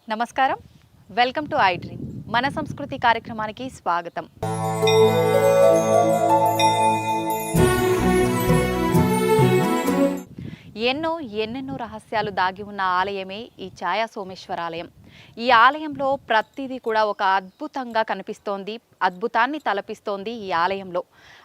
నమస్కారం, welcome to I dream. మన సంస్కృతి కార్యక్రమానికి స్వాగతం. ఎన్నెన్నో రహస్యాలు దాగి ఉన్న ఆలయమే ఈ ఛాయా సోమేశ్వర ఆలయం. ఈ ఆలయంలో ప్రతిదీ కూడా ఒక అద్భుతంగా కనిపిస్తోంది, అద్భుతాన్ని తలపిస్తోంది ఈ ఆలయంలో.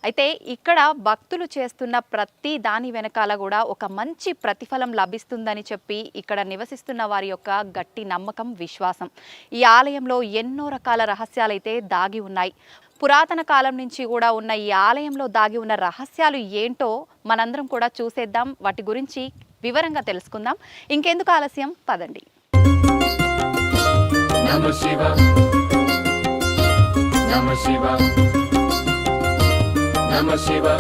అయితే ఇక్కడ భక్తులు చేస్తున్న ప్రతి దాని వెనకాల కూడా ఒక మంచి ప్రతిఫలం లభిస్తుందని చెప్పి ఇక్కడ నివసిస్తున్న వారి యొక్క గట్టి నమ్మకం, విశ్వాసం. ఈ ఆలయంలో ఎన్నో రకాల రహస్యాలైతే దాగి ఉన్నాయి. పురాతన కాలం నుంచి కూడా ఉన్న ఈ ఆలయంలో దాగి ఉన్న రహస్యాలు ఏంటో మనందరం కూడా చూసేద్దాం, వాటి గురించి వివరంగా తెలుసుకుందాం. ఇంకెందుకు ఆలస్యం, పదండి. నమః శివాయ నమః శివాయ నమః శివాయ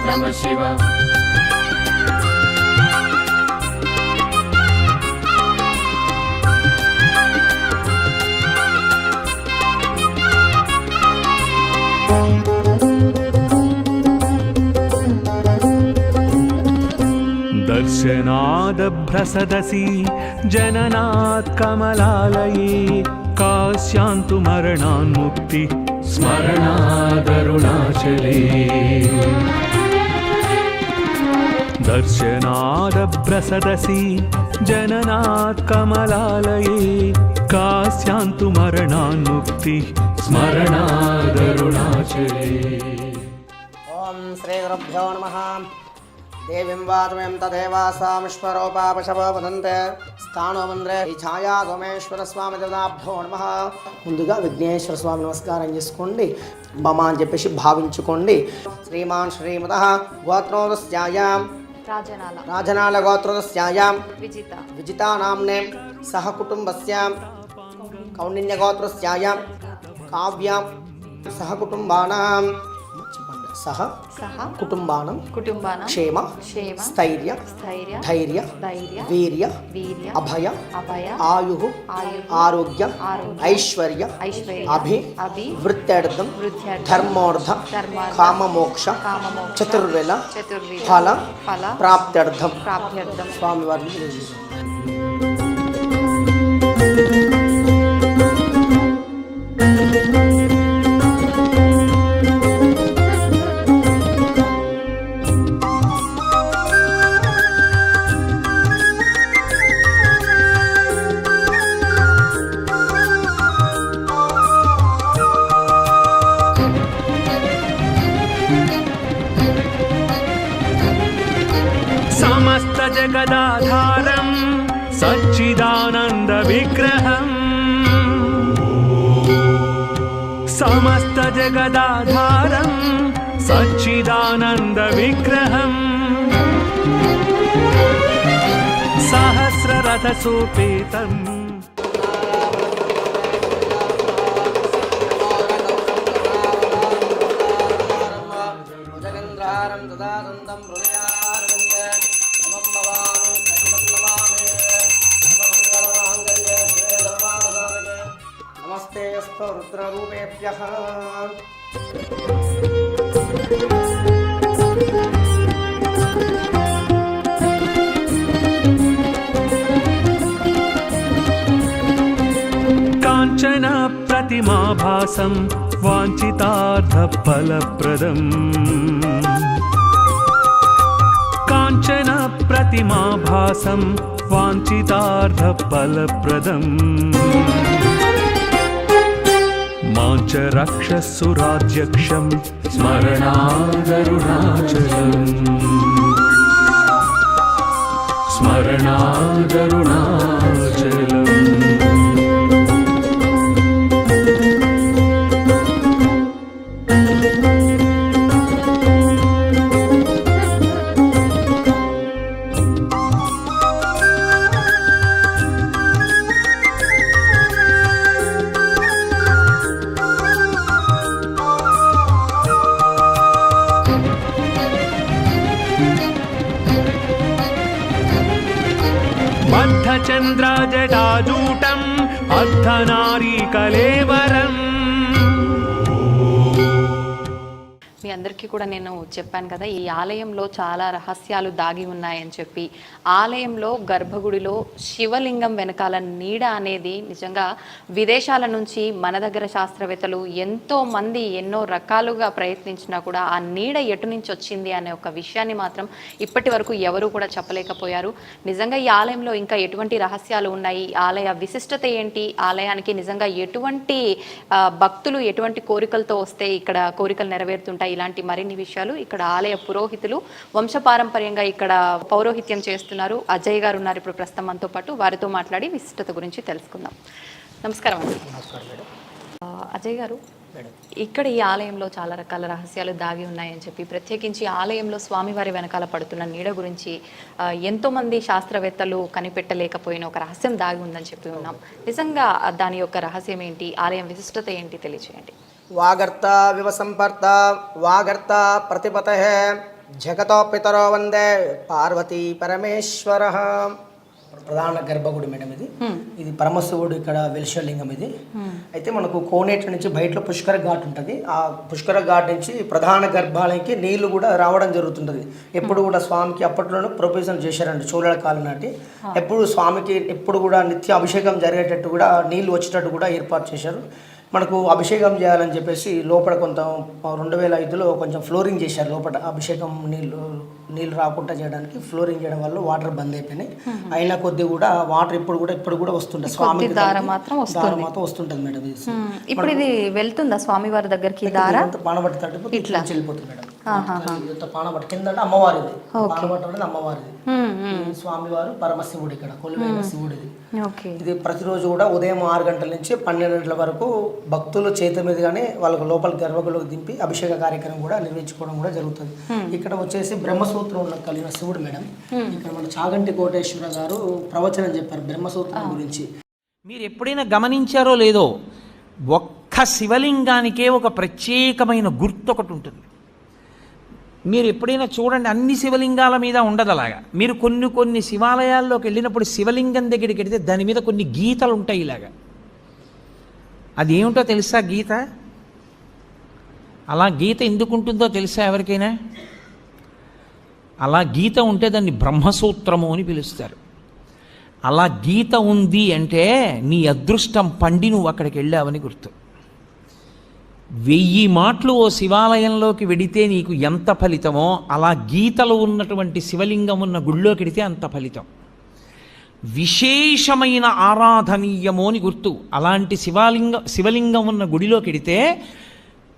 నమః శివాయ. दर्शनादभ्रसदसि जननात् कमलालये कास्यान्तु मरणान्मुक्ति स्मरणादरुणाचले. दर्शनादभ्रसदसि जननात् कमलालये कास्यान्तु मरणान्मुक्ति स्मरणादरुणाचले. ओम श्री गुरुभ्यो नमः. देवीं वातमें तदेवासामीश्वरोपापशवो वदन्ते स्थानो मंद्रे ఈ ఛాయా సోమేశ్వర స్వామి దేవతాభ్యో నమః. ముందుగా విఘ్నేశ్వర స్వామి నమస్కారం చేసుకోండి, బమా అని చెప్పేసి భావించుకోండి. శ్రీమాన్ శ్రీమతః గోత్రోదస్యాయాం రాజనాల గోత్రోదస్యాయాం విజితా నామ్నే సహ కుటుంబస్యాం కౌండిన్య గోత్రస్యాయాం కావ్యాం సహ కుటుంబానాం సహ కుటుంబానం క్షేమ స్థైర్య ధైర్య వీర్య అభయ ఆయు ఆరోగ్య ఐశ్వర్య వృత్త్యర్థం ధర్మోర్థ కామమోక్ష చతుర్వేల ఫల ప్రాప్త్యర్థం స్వామివారిని समस्त जगदाधारं सच्चिदानंद विग्रहं समस्त जगदाधारं सच्चिदानंद विग्रहं सहस्ररथ सोपेतं नमस्ते अस्तु रुद्ररूपेभ्यः. काञ्चन प्रतिमाभासं वाञ्छितार्थफलप्रदम् काञ्चन प्रतिमाभासं वाञ्छितार्थफलप्रदम् माञ्च रक्षस्सुराध्यक्षं स्मरणादरुणाचलम् स्मरणादरुणाचलम्. बद्धचन्द्रजटाजूटम् अर्धनारीकलेवरम्. మీ అందరికీ కూడా నేను చెప్పాను కదా, ఈ ఆలయంలో చాలా రహస్యాలు దాగి ఉన్నాయని చెప్పి. ఆలయంలో గర్భగుడిలో శివలింగం వెనకాల నీడ అనేది నిజంగా విదేశాల నుంచి మన దగ్గర శాస్త్రవేత్తలు ఎంతో మంది ఎన్నో రకాలుగా ప్రయత్నించినా కూడా ఆ నీడ ఎటు నుంచి వచ్చింది అనే ఒక విషయాన్ని మాత్రం ఇప్పటి వరకు ఎవరు కూడా చెప్పలేకపోయారు. నిజంగా ఈ ఆలయంలో ఇంకా ఎటువంటి రహస్యాలు ఉన్నాయి, ఆలయ విశిష్టత ఏంటి, ఆలయానికి నిజంగా ఎటువంటి భక్తులు ఎటువంటి కోరికలతో వస్తే ఇక్కడ కోరికలు నెరవేరుతుంటాయి, ఇలాంటి మరిన్ని విషయాలు ఇక్కడ ఆలయ పురోహితులు వంశపారంపర్యంగా ఇక్కడ పౌరోహిత్యం చేస్తున్నారు అజయ్ గారు ఉన్నారు ఇప్పుడు ప్రస్తుతం మనతో పాటు. వారితో మాట్లాడి విశిష్టత గురించి తెలుసుకుందాం. నమస్కారం అండి. అజయ్ గారు, ఇక్కడ ఈ ఆలయంలో చాలా రకాల రహస్యాలు దాగి ఉన్నాయని చెప్పి, ప్రత్యేకించి ఆలయంలో స్వామివారి వెనకాల పడుతున్న నీడ గురించి ఎంతోమంది శాస్త్రవేత్తలు కనిపెట్టలేకపోయిన ఒక రహస్యం దాగి ఉందని చెప్పి ఉన్నాం. నిజంగా దాని యొక్క రహస్యం ఏంటి, ఆలయం విశిష్టత ఏంటి తెలియచేయండి. వాగర్త వివ సంపర్త వాగర్త ప్రతిపతః జగతో పితరో వందే పార్వతీ పరమేశ్వర. ప్రధాన గర్భగుడి మేడం ఇది. ఇది పరమశివుడు ఇక్కడ వెలిశలింగం ఇది. అయితే మనకు కోనేటి నుంచి బయటలో పుష్కర ఘాట్ ఉంటుంది. ఆ పుష్కర ఘాట్ నుంచి ప్రధాన గర్భాలయంకి నీళ్లు కూడా రావడం జరుగుతుంటుంది. ఎప్పుడు కూడా స్వామికి అప్పట్లోనే ప్రొవిజన్ చేశారండి, చోళల కాలం నాటి. ఎప్పుడు స్వామికి ఎప్పుడు కూడా నిత్య అభిషేకం జరిగేటట్టు కూడా నీళ్లు వచ్చేటట్టు కూడా ఏర్పాటు చేశారు. మనకు అభిషేకం చేయాలని చెప్పేసి లోపల కొంత 2005లో కొంచెం ఫ్లోరింగ్ చేశారు. లోపల అభిషేకం నీళ్ళు రాకుండా చేయడానికి ఫ్లోరింగ్ చేయడం వల్ల వాటర్ బంద్ అయిపోయినాయి. అయినా కొద్ది కూడా వాటర్ ఇప్పుడు కూడా వస్తుంటుంది. స్వామి దారం మాత్రం వస్తుంటుంది మేడం. ఇప్పుడు ఇది వెళ్తుందా స్వామి వారి దగ్గరికి? పానబట్టి తట్టిపోతే ఇట్లా వెళ్ళిపోతుంది మేడం. పానబట్టి కింద అమ్మవారిది, పానబట్టి అనేది అమ్మవారిది. స్వామివారు పరమశివుడు ఇక్కడ కొలువైన శివుడిది. ఇది ప్రతిరోజు కూడా ఉదయం 6 గంటల నుంచి 12 గంటల వరకు భక్తులు చేతి మీదుగానే వాళ్ళకు లోపల గర్భగుడిలోకి దింపి అభిషేక కార్యక్రమం కూడా నిర్వహించుకోవడం కూడా జరుగుతుంది. ఇక్కడ వచ్చేసి బ్రహ్మసూత్రం కలిగిన శివుడు మేడం. ఇక్కడ మన చాగంటి కోటేశ్వర గారు ప్రవచనం చెప్పారు బ్రహ్మసూత్రం గురించి. మీరు ఎప్పుడైనా గమనించారో లేదో, ఒక్క శివలింగానికే ఒక ప్రత్యేకమైన గుర్తు ఒకటి ఉంటుంది. మీరు ఎప్పుడైనా చూడండి, అన్ని శివలింగాల మీద ఉండదు అలాగా. మీరు కొన్ని శివాలయాల్లోకి వెళ్ళినప్పుడు శివలింగం దగ్గరికి వెళితే దాని మీద కొన్ని గీతలు ఉంటాయి ఇలాగా. అది ఏమిటో తెలుసా గీత? అలా గీత ఎందుకు ఉంటుందో తెలుసా ఎవరికైనా? అలా గీత ఉంటే దాన్ని బ్రహ్మసూత్రము అని పిలుస్తారు. అలా గీత ఉంది అంటే నీ అదృష్టం పండి నువ్వు అక్కడికి వెళ్ళావని గుర్తు. 1000 మాటలు ఓ శివాలయంలోకి వెడితే నీకు ఎంత ఫలితమో, అలా గీతలు ఉన్నటువంటి శివలింగం ఉన్న గుళ్ళోకి వెడితే అంత ఫలితం. విశేషమైన ఆరాధనీయమో అని గుర్తు. అలాంటి శివలింగం ఉన్న గుడిలోకి వెడితే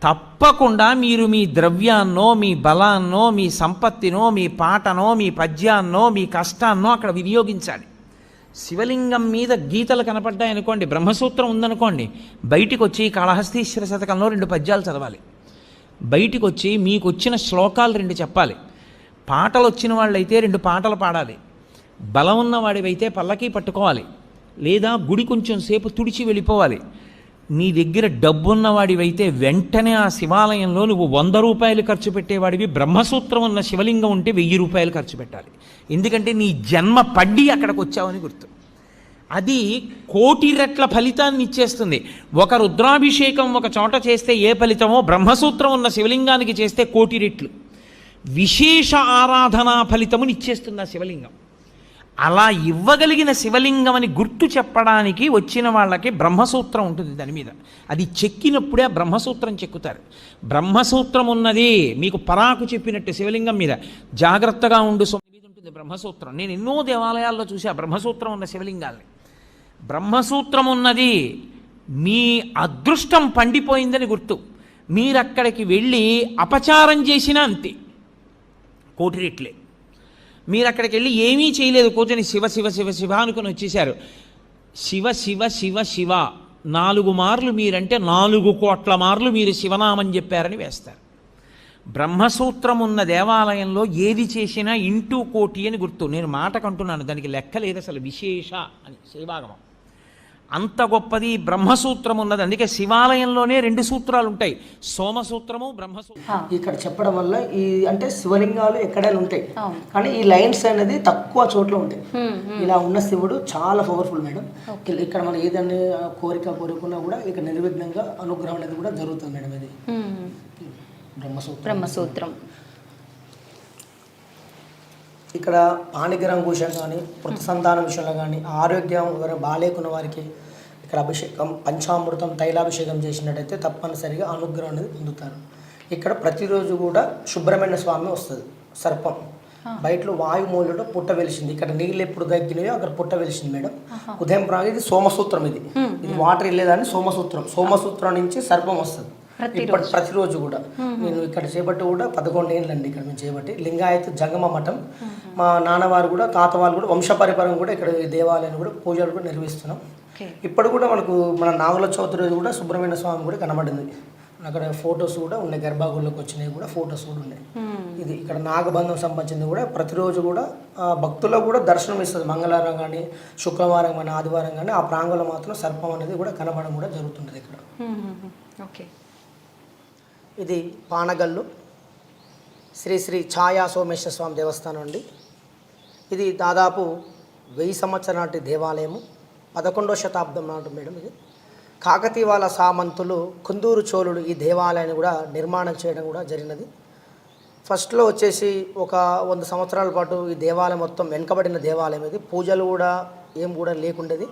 తప్పకుండా మీరు మీ ద్రవ్యాన్నో, మీ బలాన్నో, మీ సంపత్తినో, మీ పాటనో, మీ పద్యాన్నో, మీ కష్టాన్నో అక్కడ వినియోగించాలి. శివలింగం మీద గీతలు కనపడ్డాయనుకోండి, బ్రహ్మసూత్రం ఉందనుకోండి, బయటికి వచ్చి కాళహస్తీశ్వర శతకంలో 2 పద్యాలు చదవాలి. బయటికి వచ్చి మీకు వచ్చిన శ్లోకాలు 2 చెప్పాలి. పాటలు వచ్చిన వాళ్ళైతే 2 పాటలు పాడాలి. బలం ఉన్నవాడివైతే పల్లకి పట్టుకోవాలి, లేదా గుడి కొంచెం సేపు తుడిచి వెళ్ళిపోవాలి. నీ దగ్గర డబ్బున్నవాడివైతే వెంటనే ఆ శివాలయంలో నువ్వు 100 రూపాయలు ఖర్చు పెట్టేవాడివి, బ్రహ్మసూత్రం ఉన్న శివలింగం ఉంటే 1000 రూపాయలు ఖర్చు పెట్టాలి. ఎందుకంటే నీ జన్మ పడ్డి అక్కడికి వచ్చావని గుర్తు. అది 1,000,000 రెట్ల ఫలితాన్ని ఇచ్చేస్తుంది. ఒక రుద్రాభిషేకం ఒక చోట చేస్తే ఏ ఫలితమో, బ్రహ్మసూత్రం ఉన్న శివలింగానికి చేస్తే 1,000,000 రెట్లు విశేష ఆరాధనా ఫలితముని ఇచ్చేస్తుంది ఆ శివలింగం. అలా ఇవ్వగలిగిన శివలింగం అని గుర్తు చెప్పడానికి వచ్చిన వాళ్ళకి బ్రహ్మసూత్రం ఉంటుంది దాని మీద. అది చెక్కినప్పుడే ఆ బ్రహ్మసూత్రం చెక్కుతారు. బ్రహ్మసూత్రం ఉన్నది మీకు పరాకు చెప్పినట్టు శివలింగం మీద జాగ్రత్తగా ఉండు మీద ఉంటుంది బ్రహ్మసూత్రం. నేను ఎన్నో దేవాలయాల్లో చూసా బ్రహ్మసూత్రం ఉన్న శివలింగాల్ని. బ్రహ్మసూత్రం ఉన్నది మీ అదృష్టం పండిపోయిందని గుర్తు. మీరక్కడికి వెళ్ళి అపచారం చేసినా అంతే, 1,000,000 రెట్లే. మీరు అక్కడికి వెళ్ళి ఏమీ చేయలేదు, కూర్చొని శివ శివ శివ శివ అనుకుని వచ్చేశారు. శివ శివ శివ శివ 4 మార్లు మీరంటే 4 కోట్ల మార్లు మీరు శివనామం చెప్పారని వేస్తారు. బ్రహ్మసూత్రం ఉన్న దేవాలయంలో ఏది చేసినా 1,000,000 అని గుర్తు. నేను మాటకంటున్నాను, దానికి లెక్క లేదు అసలు. విశేష అని శ్రీభాగమం అంత గొప్పది బ్రహ్మసూత్రం ఉన్నది. అందుకే శివాలయంలోనే 2 సూత్రాలు ఉంటాయి, సోమసూత్రము, బ్రహ్మసూత్రం. ఇక్కడ చెప్పడం వల్ల ఈ అంటే శివలింగాలు ఎక్కడైనా ఉంటాయి, కానీ ఈ లైన్స్ అనేది తక్కువ చోట్ల ఉంటాయి. ఇలా ఉన్న శివుడు చాలా పవర్ఫుల్ మేడం. ఇక్కడ మనం ఏదైనా కోరుకున్నా కూడా ఇక నిర్విఘ్నంగా అనుగ్రహం అనేది కూడా జరుగుతుంది మేడం. ఇది బ్రహ్మసూత్రం. ఇక్కడ పాణిగ్రహం విషయం కానీ వృత్త సంతానం విషయంలో కానీ ఆరోగ్యం ఎవరైనా బాగాలేకున్న వారికి ఇక్కడ అభిషేకం పంచామృతం తైలాభిషేకం చేసినట్టయితే తప్పనిసరిగా అనుగ్రహం అనేది పొందుతారు. ఇక్కడ ప్రతిరోజు కూడా సుబ్రహ్మణ్య స్వామి వస్తుంది సర్పం బయటలో వాయుమూలలో పుట్ట వెలిసింది. ఇక్కడ నీళ్ళు ఎప్పుడు గగ్గినాయో అక్కడ పుట్ట వెలిసింది మేడం. ఉదయం ప్రాంగ ఇది సోమసూత్రం, ఇది వాటర్ వెళ్ళేదాన్ని సోమసూత్రం నుంచి సర్పం వస్తుంది ఇప్పటి ప్రతిరోజు కూడా. నేను ఇక్కడ చేపట్టి కూడా 11 ఏళ్ళండి ఇక్కడ మేము చేపట్టి. లింగాయత్ జంగమ మఠం మా నాన్నవారు కూడా తాత వాళ్ళు కూడా వంశపరిపరం కూడా ఇక్కడ దేవాలయాన్ని కూడా పూజలు కూడా నిర్వహిస్తున్నాం. ఇప్పుడు కూడా మనకు మన నాగుల చవితి రోజు కూడా సుబ్రహ్మణ్య స్వామి కూడా కనబడింది. అక్కడ ఫొటోస్ కూడా ఉన్నాయి, గర్భాగుళ్ళకి వచ్చినాయి కూడా ఫొటోస్ కూడా ఉన్నాయి. ఇది ఇక్కడ నాగబంధం సంబంధించింది కూడా ప్రతిరోజు కూడా భక్తులకు కూడా దర్శనం ఇస్తుంది. మంగళవారం కానీ శుక్రవారం కానీ ఆదివారం కానీ ఆ ప్రాంగంలో మాత్రం సర్పం అనేది కూడా కనబడడం కూడా జరుగుతుంటుంది ఇక్కడ. ఓకే. ఇది పానగల్లు శ్రీ శ్రీ ఛాయా సోమేశ్వర స్వామి దేవస్థానం అండి. ఇది దాదాపు 1000 సంవత్సరాల నాటి దేవాలయము. 11వ శతాబ్దం నాటి మేడం. ఇది కాకతీవాల సామంతులు కుందూరు చోళుడు ఈ దేవాలయాన్ని కూడా నిర్మాణం చేయడం కూడా జరిగినది. ఫస్ట్లో వచ్చేసి ఒక 100 సంవత్సరాల పాటు ఈ దేవాలయం మొత్తం వెనుకబడిన దేవాలయం. ఇది పూజలు కూడా ఏం కూడా లేకుండేది.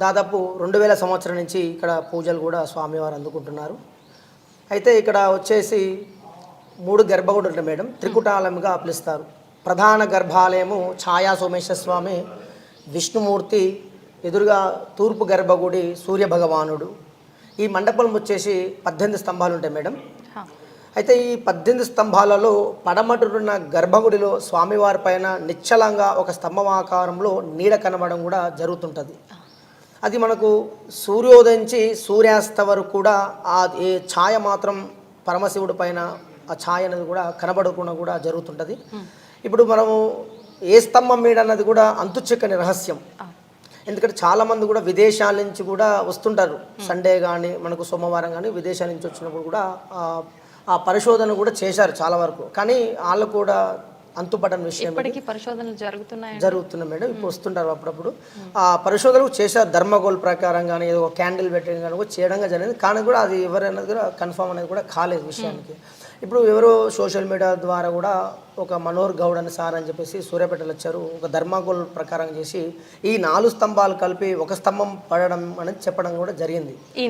దాదాపు 2000 సంవత్సరం నుంచి ఇక్కడ పూజలు కూడా స్వామివారు అందుకుంటున్నారు. అయితే ఇక్కడ వచ్చేసి 3 గర్భగుడులు ఉంటాయి మేడం. త్రికుటాలయంగా పిలుస్తారు. ప్రధాన గర్భాలయము ఛాయా సోమేశ్వర స్వామి, విష్ణుమూర్తి, ఎదురుగా తూర్పు గర్భగుడి సూర్య భగవానుడు. ఈ మండపం వచ్చేసి 18 స్తంభాలు ఉంటాయి మేడం. అయితే ఈ 18 స్తంభాలలో పడమటున్న గర్భగుడిలో స్వామివారి పైన నిశ్చలంగా ఒక స్తంభమాకారంలో నీడ కనబడడం కూడా జరుగుతుంటుంది. అది మనకు సూర్యోదయించి సూర్యాస్త వరకు కూడా ఆ ఏ ఛాయ మాత్రం పరమశివుడి పైన ఆ ఛాయ అనేది కూడా కనబడకుండా కూడా జరుగుతుంటుంది. ఇప్పుడు మనము ఏ స్తంభం మీద అన్నది కూడా అంతుచిక్కని రహస్యం. ఎందుకంటే చాలామంది కూడా విదేశాల నుంచి కూడా వస్తుంటారు. సండే కానీ మనకు సోమవారం కానీ విదేశాల నుంచి వచ్చినప్పుడు కూడా ఆ పరిశోధన కూడా చేశారు చాలా వరకు. కానీ వాళ్ళు కూడా అంతుపడని విషయం పరిశోధనలు జరుగుతున్నాయి మేడం. ఇప్పుడు వస్తుంటారు అప్పుడప్పుడు. ఆ పరిశోధనలు చేశారు ధర్మగోల్ ప్రకారం కానీ ఏదో క్యాండిల్ పెట్టడం కానీ కూడా చేయడం జరిగింది. కానీ కూడా అది ఎవరైనా కూడా కన్ఫర్మ్ అనేది కూడా కాలేదు విషయానికి. ఇప్పుడు ఎవరో సోషల్ మీడియా ద్వారా కూడా ఒక మనోహర్ గౌడ్ అని సార్ అని చెప్పేసి సూర్యాపేటలో వచ్చారు. ఒక ధర్మగోల్ ప్రకారం చేసి ఈ 4 స్తంభాలు కలిపి ఒక స్తంభం పడడం అనేది చెప్పడం కూడా జరిగింది. ఈ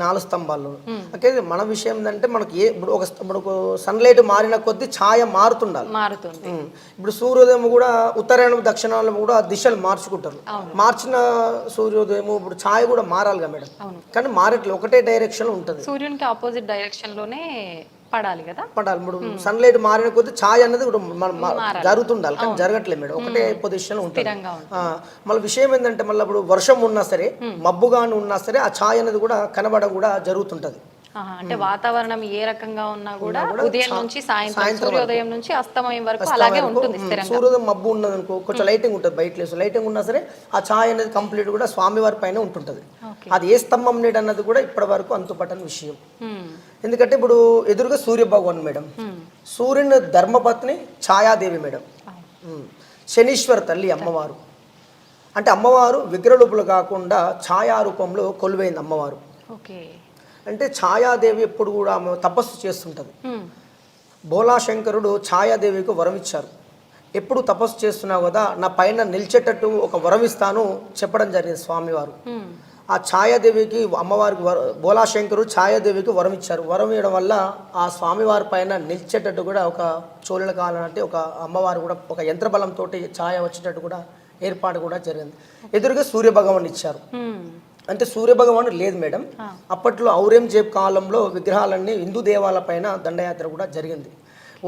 4 స్తంభాల్లో ఓకే. మన విషయం ఏంటంటే మనకి ఇప్పుడు సన్లైట్ మారిన కొద్దీ ఛాయ మారుతుండాలి. ఇప్పుడు సూర్యోదయం కూడా ఉత్తరాయణం దక్షిణాయనం కూడా దిశలు మార్చుకుంటారు. మార్చిన సూర్యోదయం ఇప్పుడు ఛాయ కూడా మారాలిగా మేడం. కానీ మారట్లేదు, ఒకటే డైరెక్షన్ ఉంటుంది. సూర్యునికి ఆపోజిట్ డైరెక్షన్ లోనే పడాలి కదా. పడాలి. ఇప్పుడు సన్లైట్ మారిన కొద్దీ ఛాయ అనేది జరుగుతుండాలి. కానీ జరగట్లేదు మేడం, ఒకటే పొజిషన్ ఉంటుంది. మళ్ళీ విషయం ఏంటంటే మళ్ళీ ఇప్పుడు వర్షం ఉన్నా సరే మబ్బుగాను ఉన్నా సరే ఆ ఛాయ అనేది కూడా కనబడడం కూడా జరుగుతుంటది. అంటే వాతావరణం ఏ రకంగా ఉన్నా కూడా ఉదయం నుంచి సాయంత్రం సూర్యోదయం నుంచి అస్తమయం వరకు అలాగే ఉంటుంది. సూర్యోదయం మబ్బు ఉన్నది అనుకో కొంచెం లైటింగ్ ఉంటుంది, బయట లైటింగ్ ఉన్నా సరే ఆ ఛాయ అనేది కంప్లీట్ కూడా స్వామివారి పైన ఉంటుంటది. అది ఏ స్తంభం నీడు అన్నది కూడా ఇప్పటి వరకు అంతుపట్టని విషయం. ఎందుకంటే ఇప్పుడు ఎదురుగా సూర్య భగవాన్ మేడం, సూర్యుని ధర్మపత్ని ఛాయాదేవి మేడం, శనీశ్వర తల్లి అమ్మవారు. అంటే అమ్మవారు విగ్రహరూపులు కాకుండా ఛాయా రూపంలో కొలువైంది అమ్మవారు. అంటే ఛాయాదేవి ఎప్పుడు కూడా తపస్సు చేస్తుంటుంది. భోలాశంకరుడు ఛాయాదేవికి వరం ఇచ్చారు. ఎప్పుడు తపస్సు చేస్తున్నావు కదా నా పైన నిలిచేటట్టు ఒక వరం ఇస్తాను చెప్పడం జరిగింది స్వామివారు. ఆ ఛాయాదేవికి అమ్మవారికి భోలాశంకరుడు ఛాయాదేవికి వరం ఇచ్చారు. వరం ఇవ్వడం వల్ల ఆ స్వామివారి పైన నిలిచేటట్టు కూడా ఒక చోళల కాలం అంటే ఒక అమ్మవారు కూడా ఒక యంత్రబలంతో ఛాయ వచ్చేటట్టు కూడా ఏర్పాటు కూడా జరిగింది. ఎదురుగా సూర్యభగవాన్ ఇచ్చారు. అంటే సూర్యభగవాను లేదు మేడం. అప్పట్లో ఔరంగజేబ్ కాలంలో విగ్రహాలన్నీ హిందూ దేవాలయాల పైన దండయాత్ర కూడా జరిగింది.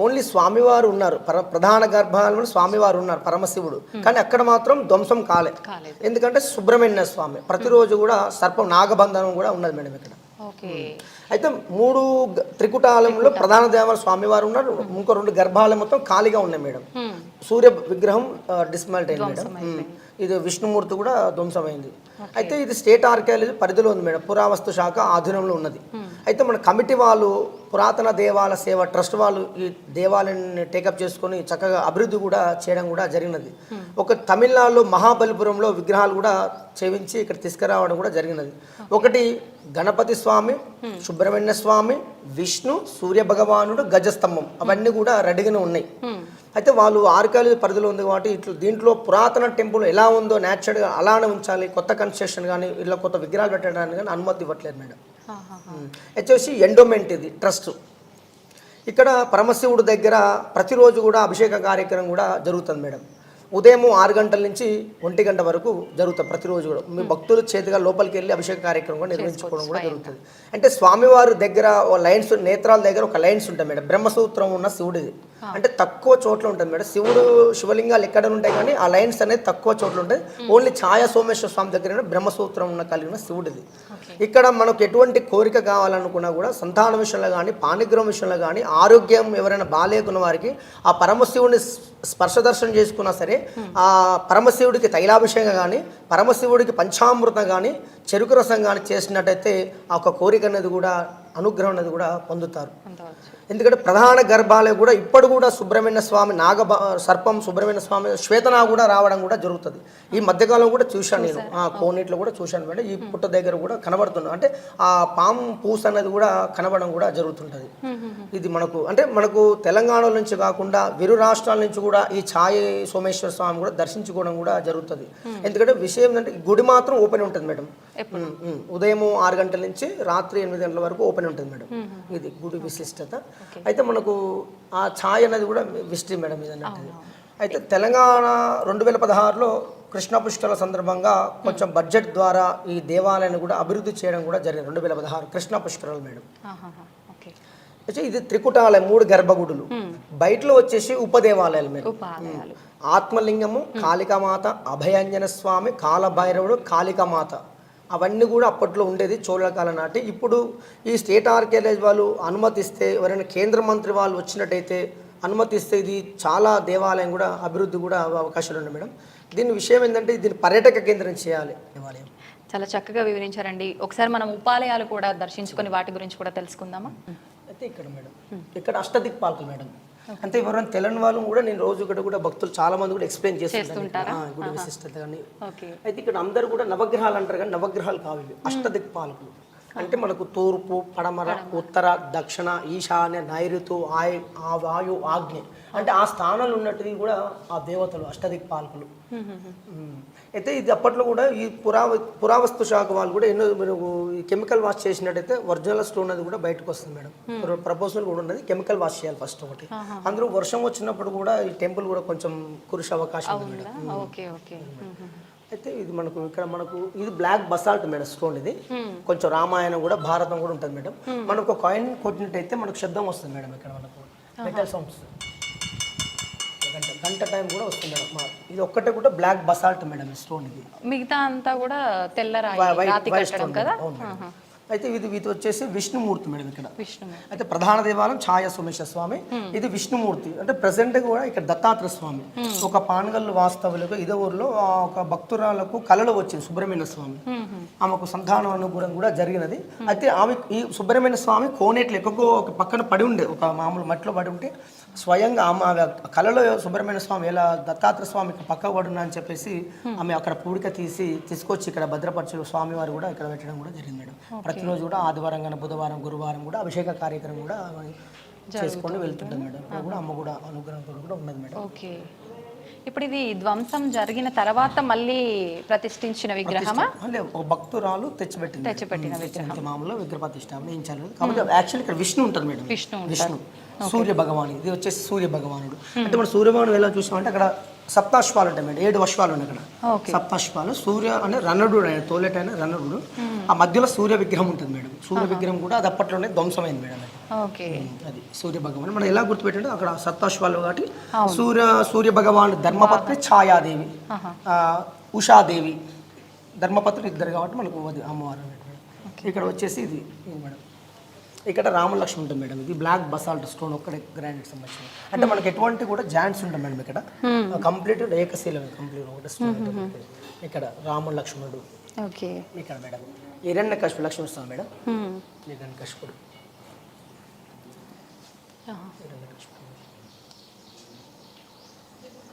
ఓన్లీ స్వామివారు ఉన్నారు, ప్రధాన గర్భాలయంలో స్వామివారు ఉన్నారు పరమశివుడు. కానీ అక్కడ మాత్రం ధ్వంసం కాలేదు. ఎందుకంటే సుబ్రహ్మణ్య స్వామి ప్రతిరోజు కూడా సర్పం నాగబంధనం కూడా ఉన్నది మేడం ఇక్కడ. అయితే 3 త్రికుటాలయంలో ప్రధాన దేవాలయం స్వామివారు ఉన్నారు. ఇంకో 2 గర్భాలయం మొత్తం ఖాళీగా ఉన్నాయి మేడం. సూర్య విగ్రహం డిస్మాల్ట్ అయింది మేడం. ఇది విష్ణుమూర్తి కూడా ధ్వంసమైంది. అయితే ఇది స్టేట్ ఆర్కియాలజీ పరిధిలో ఉంది మేడం, పురావస్తు శాఖ ఆధీనంలో ఉన్నది. అయితే మన కమిటీ వాళ్ళు పురాతన దేవాలయ సేవ ట్రస్ట్ వాళ్ళు ఈ దేవాలయాన్ని టేకప్ చేసుకొని చక్కగా అభివృద్ధి కూడా చేయడం కూడా జరిగినది. ఒక తమిళనాడులో మహాబలిపురంలో విగ్రహాలు కూడా చేయించి ఇక్కడ తీసుకురావడం కూడా జరిగినది. ఒకటి గణపతి స్వామి, సుబ్రహ్మణ్య స్వామి, విష్ణు, సూర్య భగవానుడు, గజస్తంభం అవన్నీ కూడా రెడీగానే ఉన్నాయి. అయితే వాళ్ళు ఆర్కియాలజీ పరిధిలో ఉంది కాబట్టి ఇట్లా దీంట్లో పురాతన టెంపుల్ ఎలా ఉందో న్యాచురల్గా అలానే ఉంచాలి, కొత్త కన్స్ట్రక్షన్ కానీ ఇలా కొత్త విగ్రహాలు పెట్టడానికి కానీ అనుమతి ఇవ్వట్లేదు మేడం. వచ్చేసి ఎండోమెంట్ ఇది ట్రస్ట్. ఇక్కడ పరమశివుడు దగ్గర ప్రతిరోజు కూడా అభిషేక కార్యక్రమం కూడా జరుగుతుంది మేడం. ఉదయం 6 గంటల నుంచి 1 గంట వరకు జరుగుతుంది ప్రతిరోజు కూడా. మీ భక్తులు చేతిగా లోపలికి వెళ్ళి అభిషేక కార్యక్రమం కూడా నిర్వహించుకోవడం కూడా జరుగుతుంది. అంటే స్వామివారి దగ్గర లైన్స్, నేత్రాల దగ్గర ఒక లైన్స్ ఉంటాయి మేడం. బ్రహ్మసూత్రం ఉన్న శివుడిది అంటే తక్కువ చోట్ల ఉంటుంది మేడం. శివుడు శివలింగాలు ఎక్కడ ఉంటాయి కానీ ఆ లైన్స్ అనేది తక్కువ చోట్ల ఉంటాయి. ఓన్లీ ఛాయా సోమేశ్వర స్వామి దగ్గర బ్రహ్మసూత్రం ఉన్న కలిగిన శివుడిది. ఇక్కడ మనకు ఎటువంటి కోరిక కావాలనుకున్నా కూడా సంతాన విషయంలో కానీ, పాణిగ్రహం విషయంలో కానీ, ఆరోగ్యం ఎవరైనా బాగాలేకున్న వారికి ఆ పరమశివుడిని స్పర్శ దర్శనం చేసుకున్నా సరే, ఆ పరమశివుడికి తైలాభిషేకం కానీ, పరమశివుడికి పంచామృతం కానీ, చెరుకు రసం కానీ చేసినట్టయితే ఆ ఒక కోరిక అనేది కూడా, అనుగ్రహం అనేది కూడా పొందుతారు. ఎందుకంటే ప్రధాన గర్భాలయం కూడా ఇప్పుడు కూడా సుబ్రహ్మణ్య స్వామి సర్పం, సుబ్రహ్మణ్య స్వామి శ్వేతనా కూడా రావడం కూడా జరుగుతుంది. ఈ మధ్యకాలం కూడా చూశాను నేను, కోనేట్లో కూడా చూశాను మేడం. ఈ పుట్ట దగ్గర కూడా కనబడుతున్నాను. అంటే ఆ పాము పూస అనేది కూడా కనబడడం కూడా జరుగుతుంటుంది. ఇది మనకు తెలంగాణ నుంచి కాకుండా విరు రాష్ట్రాల నుంచి కూడా ఈ ఛాయ సోమేశ్వర స్వామి కూడా దర్శించుకోవడం కూడా జరుగుతుంది. ఎందుకంటే విషయం ఏంటంటే గుడి మాత్రం ఓపెన్ ఉంటుంది మేడం. ఉదయం 6 గంటల నుంచి రాత్రి 8 గంటల వరకు ఓపెన్ ఉంటుంది మేడం. ఇది గుడి విశిష్టత. అయితే మనకు ఆ ఛాయ్ అనేది కూడా విసిట్ మేడం ఇది అన్నట్టు. అయితే తెలంగాణ 2016లో కృష్ణ పుష్కరాల సందర్భంగా కొంచెం బడ్జెట్ ద్వారా ఈ దేవాలయాన్ని కూడా అభివృద్ధి చేయడం కూడా జరిగింది. 2016 కృష్ణ పుష్కరాలు మేడం. అయితే ఇది త్రికుటాలయం, 3 గర్భగుడులు. బయటలో వచ్చేసి ఉపదేవాలయాలు మేడం. ఆత్మలింగము, కాళికామాత, అభయాంజన స్వామి, కాలభైరవుడు, కాళికామాత అవన్నీ కూడా అప్పట్లో ఉండేది చోళ కాలం నాటి. ఇప్పుడు ఈ స్టేట్ ఆర్కియాలజీ వాళ్ళు అనుమతిస్తే, ఎవరైనా కేంద్ర మంత్రి వాళ్ళు వచ్చినట్టయితే అనుమతిస్తే ఇది చాలా దేవాలయం కూడా అభివృద్ధి కూడా అవకాశాలు ఉన్నాయి మేడం. దీని విషయం ఏంటంటే దీన్ని పర్యాటక కేంద్రం చేయాలి దేవాలయం. చాలా చక్కగా వివరించారండి. ఒకసారి మనం ఉపాలయాలు కూడా దర్శించుకొని వాటి గురించి కూడా తెలుసుకుందామా? అయితే ఇక్కడ మేడం, ఇక్కడ అష్టదిక్పాలకులు మేడం. అంటే ఎవరైనా తెలియని వాళ్ళు కూడా నేను రోజు ఇక్కడ కూడా భక్తులు చాలా మంది కూడా ఎక్స్ప్లెయిన్ చేస్తుంటారు గుడి విశిష్టత కానీ. అయితే ఇక్కడ అందరూ కూడా నవగ్రహాలు అంటారు కానీ నవగ్రహాలు కావు, ఇవి అష్టదిక్పాలకులు. అంటే మనకు తూర్పు, పడమర, ఉత్తర, దక్షిణ, ఈశాన్య, నైరుతు, వాయు, ఆగ్నేయ అంటే ఆ స్థానాలు ఉన్నట్టువి కూడా ఆ దేవతలు అష్టదిక్పాలకులు. అయితే ఇది అప్పట్లో కూడా ఈ పురావస్తు శాఖ వాళ్ళు కూడా ఎన్నో ఈ కెమికల్ వాష్ చేసినట్టయితే ఒరిజినల్ స్టోన్ అది కూడా బయటకు వస్తుంది మేడం. ప్రపోజల్ కూడా ఉన్నది, కెమికల్ వాష్ చేయాలి ఫస్ట్ ఒకటి. అందులో వర్షం వచ్చినప్పుడు కూడా ఈ టెంపుల్ కూడా కొంచెం కురిసే అవకాశం ఉంది మేడం. అయితే ఇది మనకు ఇది బ్లాక్ బసాల్ట్ మేడం స్టోన్. ఇది కొంచెం రామాయణం కూడా, భారతం కూడా ఉంటుంది మేడం. మనకు కాయిన్ కొట్టినట్టయితే మనకు శబ్దం వస్తుంది మేడం. ఇక్కడ మనకు మెటల్ సౌండ్స్ గంట టైం కూడా వస్తుంది మేడం. ఇది ఒక్కటే కూడా బ్లాక్ బసాల్ట్ మేడం స్టోన్. ఇది మిగతా అంతా కూడా తెల్లరాయి స్టోన్ కదా. అయితే ఇది వచ్చేసి విష్ణుమూర్తి మేడం. ఇక్కడ అయితే ప్రధాన దేవాలయం ఛాయ సోమేశ్వర స్వామి. ఇది విష్ణుమూర్తి. అంటే ప్రెసెంట్ కూడా ఇక్కడ దత్తాత్రేయ స్వామి. ఒక పానగల్లు వాస్తవులకు ఇదే ఊర్లో ఒక భక్తురాలకు కళలో వచ్చింది సుబ్రహ్మణ్య స్వామి. ఆమెకు సంతానం అనుగ్రహం కూడా జరిగినది. అయితే ఆమె ఈ సుబ్రహ్మణ్య స్వామి కోనేట్లు ఎక్కువ ఒక పక్కన పడి ఉండే, ఒక మామూలు మట్టిలో పడి ఉంటే స్వయంగా ఆమె కళలో సుబ్రహ్మణ్య స్వామి ఎలా దత్తాత్రేయ స్వామికి పక్క పడున్నా అని చెప్పేసి ఆమె అక్కడ పూడిక తీసుకొచ్చి ఇక్కడ భద్రపరచు స్వామివారు కూడా ఇక్కడ పెట్టడం కూడా జరిగింది మేడం. ప్రతిరోజు కూడా ఆదివారం కానీ బుధవారం, గురువారం కూడా అభిషేక కార్యక్రమం కూడా చేసుకొని వెళ్తుంటాం మేడం. ఇక్కడ కూడా అమ్మ కూడా అనుగ్రహంతో కూడా ఉన్నది మేడం. ఓకే. ఇప్పుడు ఇది ధ్వంసం జరిగిన తర్వాత మళ్ళీ ప్రతిష్ఠించిన విగ్రహమా? ఒక భక్తురాలు తెచ్చిపెట్టిన విగ్రహం. మామూలుగా విగ్రహ ప్రతిష్ఠ కాబట్టి యాక్చువల్లీ ఇక్కడ విష్ణు ఉంటుంది మేడం. విష్ణు సూర్య భగవాన్. ఇది వచ్చేసి సూర్య భగవానుడు. అంటే మనం సూర్య భగవాను ఎలా చూసామంటే అక్కడ సప్తాశ్వాలు ఉంటాయి మేడం. 7 అశ్వాలు ఉన్నాయి అక్కడ. సప్తాశ్వాలు. సూర్య అంటే రన్నడు, ఆయన తోలేటైన రన్నడు. ఆ మధ్యలో సూర్య విగ్రహం ఉంటుంది మేడం. సూర్య విగ్రహం కూడా అది అప్పట్లోనే ధ్వంసమైంది మేడం. అది సూర్య భగవాన్. మనం ఎలా గుర్తుపెట్టంటే అక్కడ సప్తాశ్వాలు కాబట్టి సూర్య భగవాన్ ధర్మపత్ని ఛాయాదేవి, ఉషాదేవి, ధర్మపత్ని ఇద్దరు కాబట్టి మనకు అమ్మవారు. ఇక్కడ వచ్చేసి ఇది మేడం. ఇక్కడ రామలక్ష్మి ఉంటుంది మేడం. ఇది బ్లాక్ బసాల్ట్ స్టోన్ ఒక్కడే గ్రానైట్ సంబంధించింది. అంటే మనకి ఎటువంటి కూడా జాయింట్స్ ఉంటాయి మేడం. ఇక్కడ కంప్లీట్ ఏకశీలం కంప్లీట్ ఒకటి స్టోన్ ఉంటుంది. ఇక్కడ రామలక్ష్మణుడు. ఓకే. ఇక్కడ మేడం హిరణ్యకశిపుడు లక్ష్మి వస్తాం మేడం. హిరణ్యకశిపుడు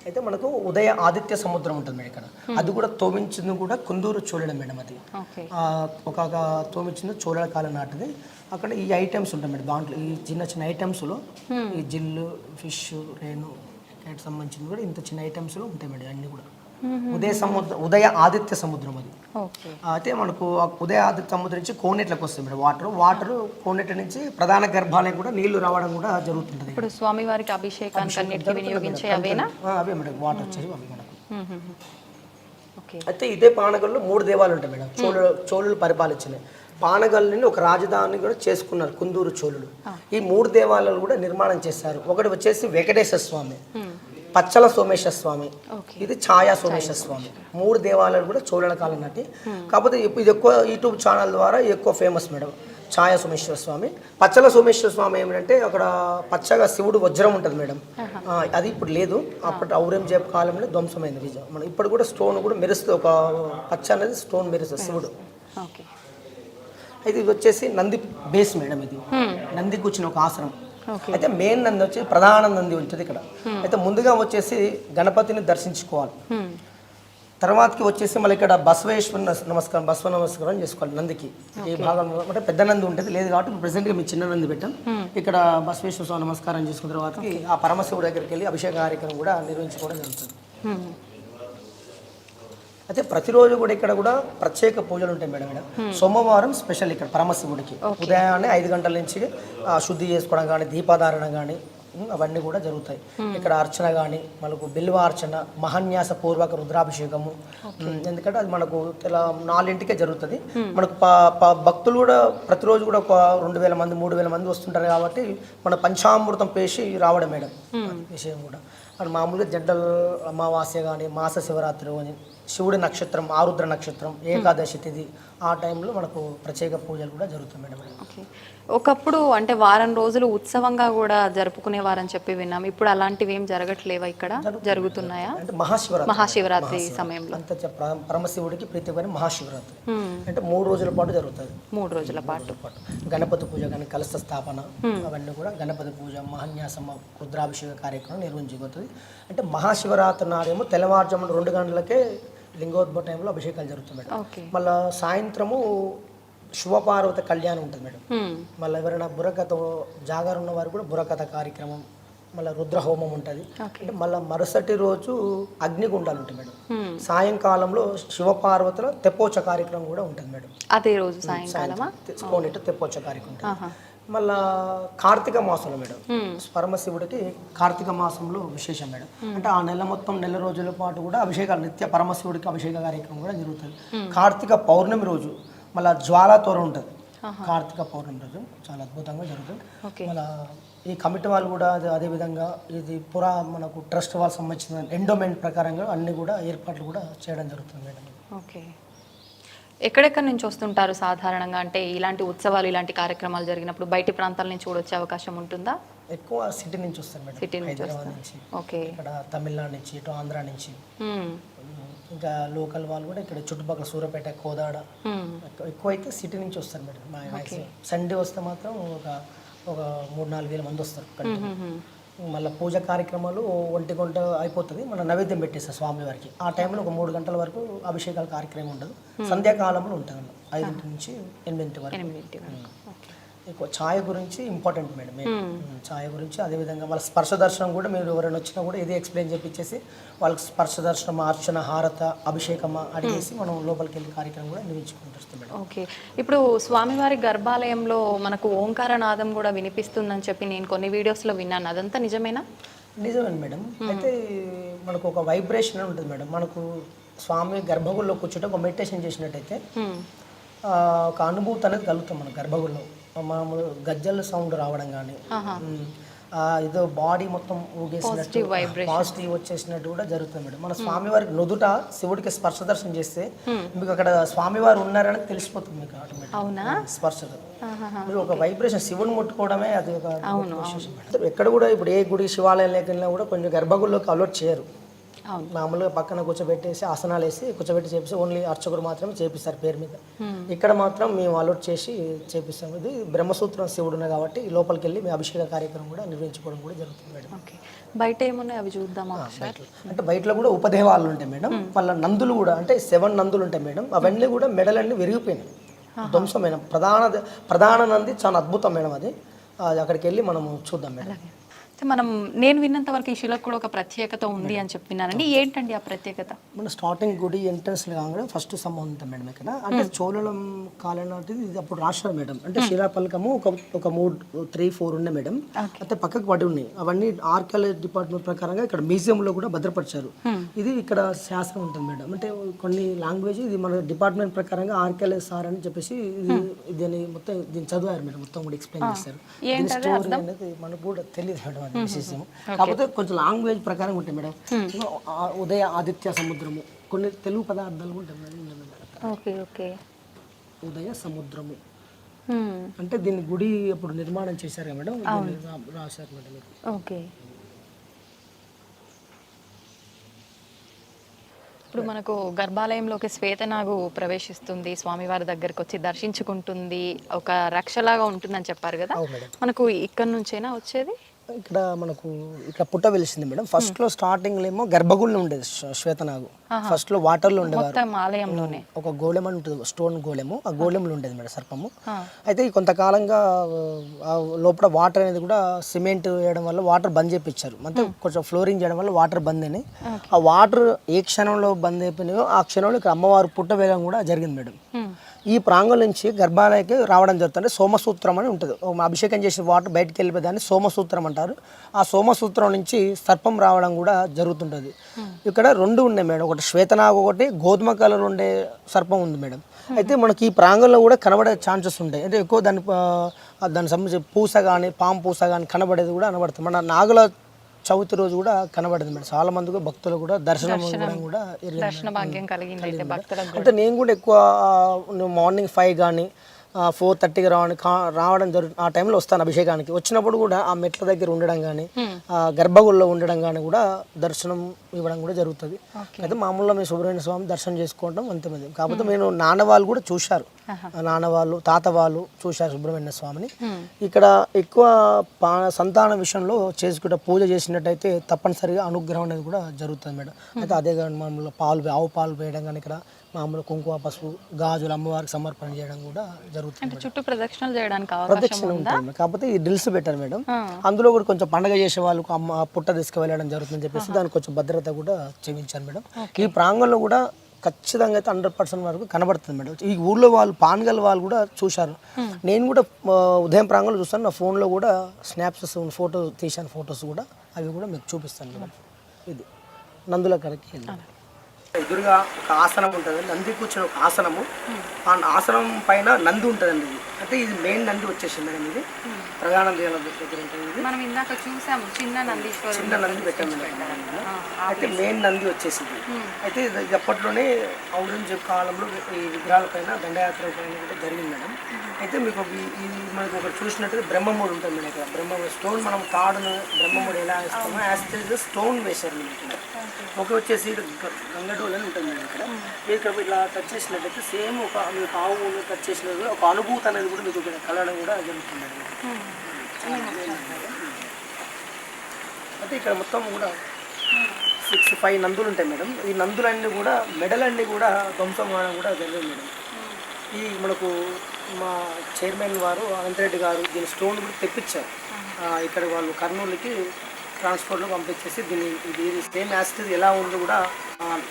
అయితే మనకు ఉదయ ఆదిత్య సముద్రం ఉంటుంది మేడం. ఇక్కడ అది కూడా తోమించింది కూడా కుందూరు చోళడం మేడం. అది ఒక తోమించింది చోళల కాలం నాటిది. అక్కడ ఈ ఐటమ్స్ ఉంటాయి మేడం. దాంట్లో ఈ చిన్న చిన్న ఐటమ్స్లో ఈ జిల్లు ఫిష్ రేణు సంబంధించింది కూడా ఇంత చిన్న ఐటమ్స్లో ఉంటాయి మేడం. అన్నీ కూడా ఉదయ ఆదిత్య సముద్రం అది. అయితే మనకు ఉదయ ఆదిత్య సముద్రం నుంచి కోనేట్లకు వస్తుంది మేడం. వాటర్ కోనేట్ల నుంచి ప్రధాన గర్భాలయం కూడా నీళ్లు రావడం కూడా జరుగుతుంటది. ఇప్పుడు స్వామివారికి అభిషేకానికి అన్నిటికీ వినియోగించే అవేనా? అవే మేడం. వాటర్ వచ్చేసి అవి మనకు. అయితే ఇదే పానగల్లో 3 దేవాలయాలు ఉంటాయి మేడం. చోళులు పరిపాలించినాయి. పానగల్ని ఒక రాజధాని కూడా చేసుకున్నారు కుందూరు చోళులు. ఈ 3 దేవాలయాలు కూడా నిర్మాణం చేశారు. ఒకటి వచ్చేసి వెంకటేశ్వర స్వామి, పచ్చల సోమేశ్వర స్వామి, ఇది ఛాయా సోమేశ్వర స్వామి. 3 దేవాలయాలు కూడా చోళల కాలం నాటి. కాకపోతే ఇది ఎక్కువ యూట్యూబ్ ఛానల్ ద్వారా ఎక్కువ ఫేమస్ మేడం. ఛాయా సోమేశ్వర స్వామి, పచ్చల సోమేశ్వర స్వామి ఏమిటంటే అక్కడ పచ్చగా శివుడు వజ్రం ఉంటుంది మేడం. అది ఇప్పుడు లేదు. అప్పటి ఔరంగజేబు కాలంలో ధ్వంసమైంది విజయం. మనం ఇప్పుడు కూడా స్టోన్ కూడా మెరుస్తుంది. ఒక పచ్చ అనేది స్టోన్ మెరుస్తుంది శివుడు. అయితే ఇది వచ్చేసి నంది బేస్ మేడం. ఇది నంది కూర్చుని ఒక ఆసనం. అయితే మెయిన్ నంది వచ్చి ప్రధాన నంది ఉంటుంది ఇక్కడ. అయితే ముందుగా వచ్చేసి గణపతిని దర్శించుకోవాలి. తర్వాతకి వచ్చేసి మళ్ళీ ఇక్కడ బసవ నమస్కారం చేసుకోవాలి నందికి. ఈ భాగంలో అంటే పెద్ద నంది ఉంటుంది లేదు కాబట్టి ప్రెసెంట్గా మీ చిన్న నంది పెట్టాం. ఇక్కడ బసవేశ్వర స్వామి నమస్కారం చేసుకున్న తర్వాతకి ఆ పరమశివుడి దగ్గరికి వెళ్ళి అభిషేక కార్యక్రమం కూడా నిర్వహించుకోవడం జరుగుతుంది. అయితే ప్రతిరోజు కూడా ఇక్కడ కూడా ప్రత్యేక పూజలు ఉంటాయి మేడం. ఇక్కడ సోమవారం స్పెషల్ ఇక్కడ పరమశివుడికి ఉదయాన్నే 5 గంటల నుంచి శుద్ధి చేసుకోవడం కానీ దీపాధారణ కానీ అవన్నీ కూడా జరుగుతాయి. ఇక్కడ అర్చన కానీ మనకు బిల్వ అర్చన, మహాన్యాస పూర్వక రుద్రాభిషేకము. ఎందుకంటే అది మనకు 4 జరుగుతుంది. మనకు భక్తులు కూడా ప్రతిరోజు కూడా ఒక 2000 మంది 3000 మంది వస్తుంటారు కాబట్టి మన పంచామృతం పేసి రావడం మేడం. విషయం కూడా అది మామూలుగా జడ్డల అమావాస్య కానీ మాస శివరాత్రి కానీ శివుడి నక్షత్రం ఆరుద్ర నక్షత్రం ఏకాదశి తిథి ఆ టైంలో మనకు ప్రత్యేక పూజలు కూడా జరుగుతాయి మేడం. ఒకప్పుడు అంటే వారం రోజులు ఉత్సవంగా కూడా జరుపుకునేవారని చెప్పి విన్నాం. ఇప్పుడు అలాంటివి ఏం జరగట్లేవా? ఇక్కడ జరుగుతున్నాయా? అంటే మహాశివరాత్రి సమయంలో అంత పరమశివుడికి ప్రీతికరమైన మహాశివరాత్రి అంటే 3 రోజుల పాటు జరుగుతుంది. 3 రోజుల పాటు గణపతి పూజ కానీ కలశ స్థాపన అవన్నీ కూడా గణపతి పూజ మహాన్యాసమ రుద్రాభిషేక కార్యక్రమం నిర్వహించబోతుంది. అంటే మహాశివరాత్రి నాడేమో తెల్లవారుజామున 2 గంటలకే లింగోద్భవ టైంలో అభిషేకాలు జరుగుతుంది మేడం. మళ్ళీ సాయంత్రము శివపార్వత కళ్యాణం ఉంటుంది మేడం. మళ్ళీ ఎవరైనా బుర్రకథ జాగారు ఉన్న వారు కూడా బుర్రకథ కార్యక్రమం, మళ్ళీ రుద్రహోమం ఉంటుంది. అంటే మళ్ళీ మరుసటి రోజు అగ్నిగుండాలు ఉంటాయి మేడం. సాయంకాలంలో శివపార్వతుల తెప్పోచ్చ కార్యక్రమం కూడా ఉంటుంది మేడం. అదే రోజు సాయంకాలం తెప్పోచ్చ కార్యక్రమం ఉంటుంది. మళ్ళా కార్తీక మాసంలో మేడం పరమశివుడికి కార్తీక మాసంలో విశేషం మేడం. అంటే ఆ నెల మొత్తం నెల రోజుల పాటు కూడా అభిషేకాలు నిత్య పరమశివుడికి అభిషేక కార్యక్రమం కూడా జరుగుతుంది. కార్తీక పౌర్ణమి రోజు మళ్ళీ జ్వాలాతోర ఉంటుంది. కార్తీక పౌర్ణమి రోజు చాలా అద్భుతంగా జరుగుతుంది. మళ్ళీ ఈ కమిటీ వాళ్ళు కూడా అదేవిధంగా ఇది మనకు ట్రస్ట్ వాళ్ళకి సంబంధించిన ఎండోమెంట్ ప్రకారంగా అన్ని కూడా ఏర్పాట్లు కూడా చేయడం జరుగుతుంది మేడం. ఓకే. ఎక్కడెక్కడి నుంచి వస్తుంటారు సాధారణంగా? అంటే ఇలాంటి ఉత్సవాలు ఇలాంటి కార్యక్రమాలు జరిగినప్పుడు బయటి ప్రాంతాల నుంచి కూడా వచ్చే అవకాశం ఉంటుందా? ఎక్కువ సిటీ నుంచి వస్తారు మేడం. సిటీ నుంచి హైదరాబాద్ నుంచి, ఓకే, ఇక్కడ తమిళనాడు నుంచి, ఇటు ఆంధ్ర నుంచి, ఇంకా లోకల్ వాళ్ళు కూడా ఇక్కడ చుట్టుపక్కల సూర్యాపేట కోదాడ ఎక్కువ అయితే సిటీ నుంచి వస్తారు మేడం. సండే వస్తే మాత్రం ఒక 3-4 వేల మంది వస్తారు. మళ్ళీ పూజ కార్యక్రమాలు 1 గంట అయిపోతుంది. మన నైవేద్యం పెట్టేస్తారు స్వామివారికి. ఆ టైంలో ఒక 3 గంటల వరకు అభిషేకాల కార్యక్రమం ఉండదు. సంధ్యాకాలంలో ఉంటుంది 5 నుంచి 8 వరకు. ఎక్కువ ఛాయ గురించి ఇంపార్టెంట్ మేడం. ఛాయ గురించి అదేవిధంగా వాళ్ళ స్పర్శ దర్శనం కూడా మీరు ఎవరైనా వచ్చినా కూడా ఇది ఎక్స్ప్లెయిన్ చేపించేసి వాళ్ళకి స్పర్శ దర్శనం, అర్చన, హారత, అభిషేకమా అడిగేసి మనం లోపలికి వెళ్ళి కార్యక్రమం కూడా నిర్వహించుకుంటాం మేడం. ఓకే. ఇప్పుడు స్వామివారి గర్భాలయంలో మనకు ఓంకారనాదం కూడా వినిపిస్తుందని చెప్పి నేను కొన్ని వీడియోస్లో విన్నాను. అదంతా నిజమేనా? నిజమే మేడం. అయితే మనకు ఒక వైబ్రేషన్ ఉంటుంది మేడం. మనకు స్వామి గర్భగుడిలో కూర్చుంటే ఒక మెడిటేషన్ చేసినట్టయితే ఒక అనుభూతి అనేది కలుగుతాం మన గర్భగుడిలో. మామూలు గజ్జల సౌండ్ రావడం కానీ ఏదో బాడీ మొత్తం ఊగేసినట్టు పాజిటివ్ వచ్చేసినట్టు కూడా జరుగుతుంది మేడం. మన స్వామివారికి నుదుట శివుడికి స్పర్శ దర్శనం చేస్తే మీకు అక్కడ స్వామివారు ఉన్నారని తెలిసిపోతుంది మీకు ఆటోమేటిక్ స్పర్శతో. మీరు ఒక వైబ్రేషన్ శివుని ముట్టుకోవడమే అది ఒక విశేషం. ఎక్కడ కూడా ఇప్పుడు ఏ గుడి శివాలయం లేకుండా కూడా కొంచెం గర్భగుడిలోకి అలౌట్ చేయరు. మామూలుగా పక్కన కూర్చోబెట్టేసి ఆసనాలు వేసి కూర్చోబెట్టి చేపిస్తే ఓన్లీ అర్చకుడు మాత్రమే చేపిస్తారు పేరు మీద. ఇక్కడ మాత్రం మేము అలౌట్ చేసి చేపిస్తాం. ఇది బ్రహ్మసూత్రం శివుడు ఉన్నాయి కాబట్టి లోపలికి వెళ్ళి మేము అభిషేక కార్యక్రమం కూడా నిర్వహించుకోవడం కూడా జరుగుతుంది మేడం. బయట ఏమున్నాయి అవి చూద్దామా? అంటే బయటలో కూడా ఉపదేవాలు ఉంటాయి మేడం. మళ్ళీ నందులు కూడా అంటే 7 నందులు ఉంటాయి మేడం. అవన్నీ కూడా మెడలన్నీ విరిగిపోయినాయి, ధ్వంసమైన ప్రధాన నంది చాలా అద్భుతం మేడం. అది అక్కడికి వెళ్ళి మనం చూద్దాం మేడం. నేను విన్నంత వరకు ఈ శిలకు కూడా ఒక ప్రత్యేకత ఉంది అని చెప్పినానండి. ఏంటండి ఆ ప్రత్యేకత? మన స్టార్టింగ్ గుడి ఎంట్రన్స్ కాగానే ఫస్ట్ స్తంభం ఉంటుంది మేడం ఇక్కడ. అంటే చోళం కాలం నాటిది ఇది అప్పుడు రాశారు మేడం. అంటే శిలాపలకము ఒక 3-4 ఉన్నాయి మేడం. అయితే పక్కకు పడి ఉన్నాయి. అవన్నీ ఆర్కియాలజీ డిపార్ట్మెంట్ ప్రకారంగా ఇక్కడ మ్యూజియంలో కూడా భద్రపరిచారు. ఇది ఇక్కడ శాస్త్రం ఉంటుంది మేడం. అంటే కొన్ని లాంగ్వేజ్ ఇది మన డిపార్ట్మెంట్ ప్రకారంగా ఆర్కియాలజీ సార్ అని చెప్పేసి దీన్ని మొత్తం దీన్ని చదివారు మేడం. మొత్తం కూడా ఎక్స్ప్లెయిన్ చేశారు. దీని స్టోరీ అనేది మనకు కూడా తెలియదు మేడం. విశేషం కాకపోతే కొంచెం లాంగ్వేజ్ ప్రకారం ఉంటాయి మేడం. ఉదయ ఆదిత్య సముద్రము కొన్ని తెలుగు పదార్థాలు ఉంటాయి మేడం. ఉదయ సముద్రము అంటే దీన్ని గుడి అప్పుడు నిర్మాణం చేశారు మేడం. రాశారు మేడం. ఓకే. ఇప్పుడు మనకు గర్భాలయంలోకి శ్వేతనాగు ప్రవేశిస్తుంది, స్వామివారి దగ్గరికి వచ్చి దర్శించుకుంటుంది, ఒక రక్షలాగా ఉంటుందని చెప్పారు కదా. మనకు ఇక్కడ నుంచేనా వచ్చేది? ఇక్కడ మనకు ఇక్కడ పుట్ట వెలిసింది మేడం. ఫస్ట్ లో స్టార్టింగ్ ఏమో గర్భగుడిలో ఉండేది శ్వేతనాగు. ఫస్ట్ లో వాటర్ లో ఉండేవారు. ఆలయంలోనే ఒక గోళెం అని ఉంటుంది, స్టోన్ గోళెము. ఆ గోళెంలో ఉండేది మేడం సర్పము. అయితే కొంతకాలంగా లోపల వాటర్ అనేది కూడా సిమెంట్ వేయడం వల్ల వాటర్ బంద్ చేయించారు. అంటే కొంచెం ఫ్లోరింగ్ చేయడం వల్ల వాటర్ బంద్ అయినాయి. ఆ వాటర్ ఏ క్షణంలో బంద్ అయిపోయినాయో ఆ క్షణంలో ఇక్కడ అమ్మవారు పుట్ట వేయడం కూడా జరిగింది మేడం. ఈ ప్రాంగణం నుంచి గర్భాలయకి రావడం జరుగుతుంది. సోమసూత్రం అని ఉంటుంది. అభిషేకం చేసిన వాటర్ బయటకు వెళ్ళిపోయేదాన్ని సోమసూత్రం అంటారు. ఆ సోమసూత్రం నుంచి సర్పం రావడం కూడా జరుగుతుంటుంది. ఇక్కడ 2 ఉన్నాయి మేడం. ఒకటి శ్వేతనాగు, ఒకటి గోధుమ కలర్ ఉండే సర్పం ఉంది మేడం. అయితే మనకి ఈ ప్రాంగణంలో కూడా కనబడే ఛాన్సెస్ ఉంటాయి. అంటే ఎక్కువ దానికి సంబంధించి పూస కానీ పాము పూస కానీ కనబడేది కూడా కనబడుతుంది. మన నాగుల చవితి రోజు కూడా కనబడింది మేడం. చాలా మందికి భక్తులు కూడా దర్శనం కూడా అంటే నేను కూడా ఎక్కువ మార్నింగ్ 5 కానీ 4:30కి రావడం జరుగుతుంది. ఆ టైంలో వస్తాను అభిషేకానికి. వచ్చినప్పుడు కూడా ఆ మెట్ల దగ్గర ఉండడం కానీ గర్భగుడిలో ఉండడం కానీ కూడా దర్శనం ఇవ్వడం కూడా జరుగుతుంది. అయితే మామూలుగా మేము సుబ్రహ్మణ్య స్వామి దర్శనం చేసుకోవడం అంతే మంది. కాకపోతే నేను నాన్న వాళ్ళు కూడా చూశారు, నాన్న వాళ్ళు తాత వాళ్ళు చూశారు సుబ్రహ్మణ్య స్వామిని. ఇక్కడ ఎక్కువ సంతాన విషయంలో చేసుకుంటే పూజ చేసినట్టయితే తప్పనిసరిగా అనుగ్రహం అనేది కూడా జరుగుతుంది మేడం. అయితే అదే కానీ మామూలుగా ఆవు పాలు వేయడం కానీ ఇక్కడ మామూలు కుంకుమ పసుపు గాజులు అమ్మవారికి సమర్పణ చేయడం కూడా జరుగుతుంది. చుట్టూ ప్రదక్షిణలు చేయడానికి ప్రదక్షిణ ఉంటుంది. కాకపోతే ఈ డ్రిల్స్ పెట్టారు మేడం. అందులో కూడా కొంచెం పండగ చేసే వాళ్ళకు అమ్మ పుట్ట తీసుకువెళ్ళడం జరుగుతుందని చెప్పేసి దానికి కొంచెం భద్రత కూడా చేయించారు మేడం. ఈ ప్రాంగణంలో కూడా ఖచ్చితంగా అయితే 100% వరకు కనబడుతుంది మేడం. ఈ ఊళ్ళో వాళ్ళు పాన్గల్ వాళ్ళు కూడా చూశారు. నేను కూడా ఉదయం ప్రాంగణంలో చూస్తాను. నా ఫోన్లో కూడా స్నాప్స్ ఫోటో తీశాను. ఫొటోస్ కూడా అవి కూడా మీకు చూపిస్తాను మేడం. ఇది నందుల కడకి వెళ్ళి ఎదురుగా ఒక ఆసనం ఉంటుంది. నంది కూర్చుని ఒక ఆసనము. ఆ ఆసనం పైన నంది ఉంటుందండి. ఇది అంటే ఇది మెయిన్ నంది వచ్చేసింది మేడం. ఇది ప్రధాన దేవాలయం దగ్గర ఉంటుంది. మనం ఇందాక చూసాము చిన్న నంది పెట్టాము. అయితే మెయిన్ నంది వచ్చేసింది. అయితే ఇది అప్పట్లోనే ఔరంగజేబు కాలంలో ఈ విగ్రహాల పైన దండయాత్ర పైన కూడా జరిగింది మేడం. అయితే మీకు మనకు ఒకటి చూసినట్టుగా బ్రహ్మముడు ఉంటుంది మేడం. ఇక్కడ బ్రహ్మముడు స్టోన్ మనం తాడును బ్రహ్మముడు ఎలా వేస్తామో యాస్టేజ్ స్టోన్ వేశారు మీకు. ఒక వచ్చేసి గంగడోలు అని ఉంటుంది మేడం. ఇక్కడ మీరు ఇలా టచ్ చేసినట్టయితే సేమ్ ఒక మీకు ఆవు టచ్ చేసినట్టు ఒక అనుభూతి అనేది కూడా మీకు ఇక్కడ కలగడం కూడా జరుగుతుంది మేడం. అయితే ఇక్కడ మొత్తం కూడా 6-5 నందులు ఉంటాయి మేడం. ఈ నందులన్నీ కూడా మెడలన్నీ కూడా ధ్వంసం కావడం కూడా జరిగింది మేడం. ఈ మనకు మా చైర్మన్ వారు అనంతరెడ్డి గారు దీని స్టోన్ కూడా తెప్పించారు. ఇక్కడ వాళ్ళు కర్నూలుకి ట్రాన్స్పోర్ట్లో పంపించేసి దీన్ని ఇది సేమ్ యాసిడ్ ఎలా ఉందో కూడా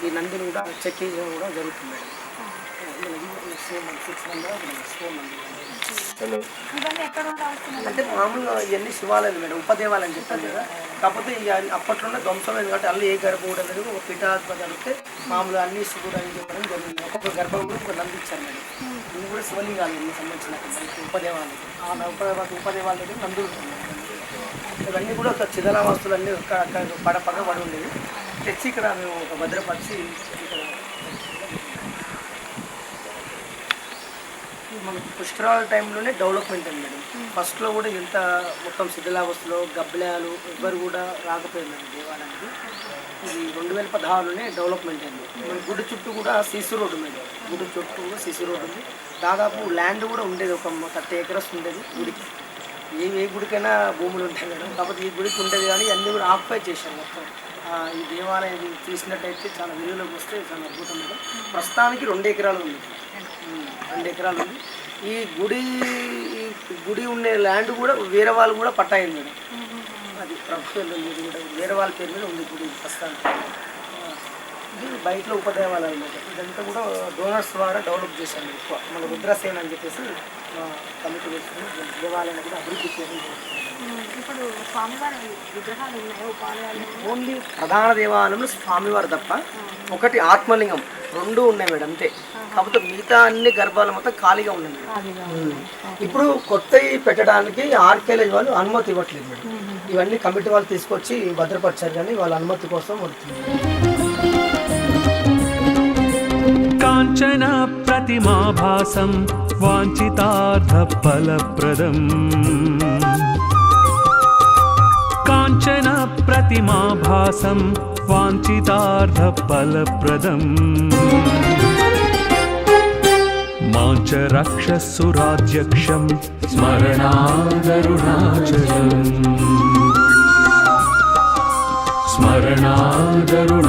ఈ నందిని కూడా చెక్ చేయడం కూడా జరుగుతుంది మేడం. అంటే మామూలుగా ఇవన్నీ శివాలయాలు మేడం, ఉపదేవాలయం చెప్పాను కదా. కాకపోతే అప్పట్లోనే ధ్వంసమైంది కాబట్టి అల్లు ఏ గర్భం కూడా లేదు. ఒక పీఠాధిపతి అడిగితే మామూలుగా అన్ని శివుడు అని చెప్పడం జరిగింది. ఒక్కొక్క గర్భంలో ఒక నంది ఇచ్చారు మేడం. ఇవి కూడా శివలింగాలు సంబంధించిన ఉపదేవాలయం. ఆ ఉపదేవాల దగ్గర నందులు ఇవన్నీ కూడా ఒక చిదలావస్తులు అన్నీ పక్క పడి ఉండేవి. తెచ్చి ఇక్కడ మేము ఒక భద్రపరిచి ఇక్కడ మనకు పుష్కరాల టైంలోనే డెవలప్మెంట్ అండి మేడం. ఫస్ట్లో కూడా ఇంత మొత్తం శిథిలావస్థలో గబ్బిలాలు ఎవ్వరు కూడా రాకపోయిందండి దేవాలయానికి. ఇది 2016లోనే డెవలప్మెంట్ అయింది. మన గుడి చుట్టూ కూడా సీసీ రోడ్డు మేడం. గుడి చుట్టూ కూడా సీసీ రోడ్డు ఉంది. దాదాపు ల్యాండ్ కూడా ఉండేది, ఒక 30 acres ఉండేది గుడికి. ఏ గుడికైనా భూములు ఉంటాయి మేడం, కాకపోతే ఈ గుడికి ఉండేది కానీ అన్నీ కూడా ఆక్యుపై చేశారు మొత్తం. ఈ దేవాలయం తీసినట్టయితే చాలా విలువలోకి వస్తే చాలా అద్భుతం మేడం. ప్రస్తుతానికి 2 ఎకరాలు ఉంది, 2 ఎకరాలు ఉంది. ఈ గుడి ఉండే ల్యాండ్ కూడా వేరే వాళ్ళు కూడా పట్టాయింది మేడం. అది ప్రభుత్వం కూడా వేరే వాళ్ళ పేరు మీద ఉంది గుడి ప్రస్తుతానికి. ఇది బయటలో ఉపదేవాలయం అనమాట. ఇదంతా కూడా డోనర్స్ ద్వారా డెవలప్ చేశాను ఎక్కువ. మన రుద్రసేన అని చెప్పేసి కమిటీ వేసుకుని దేవాలయాన్ని కూడా అభివృద్ధి చేయడం జరుగుతుంది. ఇప్పుడు స్వామివారి విగ్రహాలు ఉన్నాయో ఉపాలయాలు? ఓన్లీ ప్రధాన దేవాలయంలో స్వామివారు తప్ప, ఒకటి ఆత్మలింగం, 2 ఉన్నాయి మేడం అంతే. కాకపోతే మిగతా అన్ని గర్భాలు మొత్తం ఖాళీగా ఉన్నాయి మేడం. ఇప్పుడు కొత్తవి పెట్టడానికి ఆర్కేలేజ్ వాళ్ళు అనుమతి ఇవ్వట్లేదు మేడం. ఇవన్నీ కమిటీ వాళ్ళు తీసుకొచ్చి భద్రపరిచారు కానీ వాళ్ళ అనుమతి కోసం వస్తుంది. కాంచన ప్రతిమాభాసం వాంఛితార్థ ఫలప్రదం. కాంచన ప్రతిమాభాసం వాంఛితార్థ ఫలప్రదం. మాంచ రక్షస్సురాజ్యక్షం స్మరణాదరుణాచలం స్మరణాదరుణాచలం.